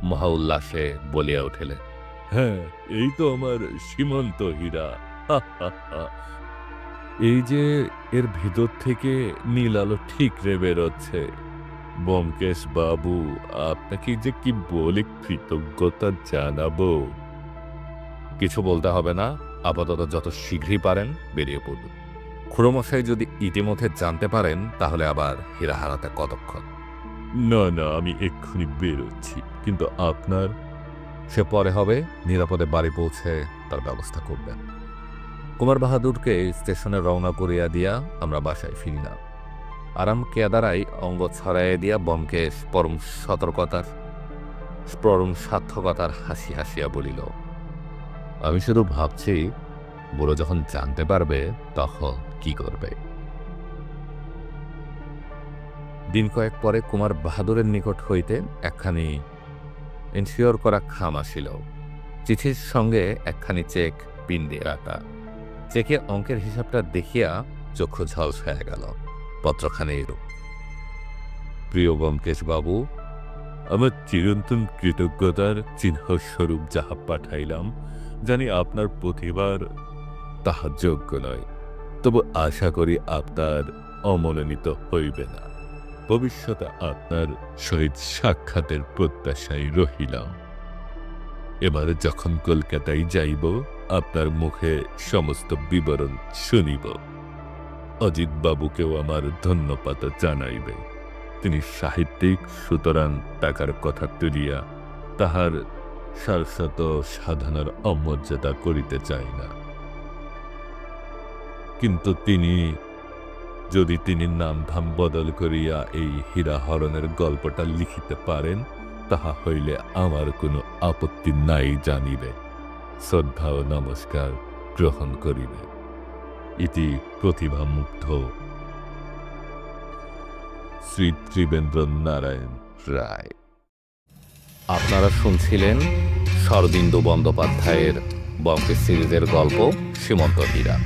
মহা উল্লাসে বলিয়া উঠিলেন, হ্যাঁ, এই তো আমার সীমান্ত হীরা। এই যে এর ভিতর থেকে নীল আলো ঠিকরে বেরোচ্ছে। ব্যোমকেশ বাবু, আপনাকে যে কি বলে কৃতজ্ঞতা জানাবো। কিছু বলতে হবে না, আপাতত যত শীঘ্রই পারেন বেরিয়ে পড়ুন। খুড়োমশাই যদি ইতিমধ্যে জানতে পারেন তাহলে আবার হীরা হারাতে কতক্ষণ। না না, আমি এক্ষুনি বেরোচ্ছি, কিন্তু আপনার। সে পরে হবে, নিরাপদে বাড়ি পৌঁছে তার ব্যবস্থা করবেন। কুমার বাহাদুরকে স্টেশনে রওনা করিয়া দিয়া আমরা বাসায় ফিরিলাম। আরাম কেদারাই অঙ্গ ছড়াইয়া দিয়া বমকে পরম সার্থকতার হাসি হাসিয়া বলিল, আমি শুধু ভাবছি বুড়ো যখন জানতে পারবে তখন কি করবে। দিন কয়েক পরে কুমার বাহাদুরের নিকট হইতে একখানি ইনশিওর করা খাম আসিল। চিঠির সঙ্গে একখানি চেক পিন দিয়ে রাখা। চেকে অঙ্কের হিসাবটা দেখিয়া চক্ষু ঝলস হয়ে গেল। পত্রখানি এরূপ: প্রিয় ব্যোমকেশবাবু, আমার চিরন্তন কৃতজ্ঞতার চিহ্নস্বরূপ যাহা পাঠাইলাম, জানি আপনার প্রতিবার তাহা যোগ্য নয়, তবু আশা করি আপনার অমনোনীত হইবে না। ভবিষ্যতে আপনার সহিত সাক্ষাতের প্রত্যাশায় রহিলাম। এবারে যখন কলকাতায় যাইব, আপনার মুখে সমস্ত বিবরণ শুনিব। অজিতবাবুকেও আমার ধন্যবাদ জানাইবে। তিনি সাহিত্যিক, সুতরাং টাকার কথা তুলিয়া তাহার শাশ্বত সাধনার অমর্যাদা করিতে চাই না। কিন্তু যদি তিনি নাম ধাম বদল করিয়া এই হীরাহরণের গল্পটা লিখিতে পারেন, তাহা হইলে আমার কোনো আপত্তি নাই জানিবে। শ্রদ্ধা ও নমস্কার গ্রহণ করিবে। ইতি প্রতিভামুগ্ধ শ্রী ত্রিবেন্দ্র নারায়ণ রায়। আপনারা শুনছিলেন শরদিন্দু বন্দ্যোপাধ্যায়ের ব্যোমকেশ সিরিজের গল্প সীমন্ত হীরা।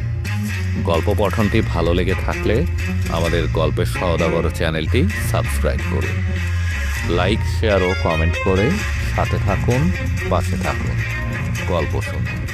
গল্প পঠনটি ভালো লেগে থাকলে আমাদের গল্পের সওদাগর চ্যানেলটি সাবস্ক্রাইব করুন। লাইক, শেয়ার ও কমেন্ট করে সাথে থাকুন, পাশে থাকুন, গল্প শুনুন।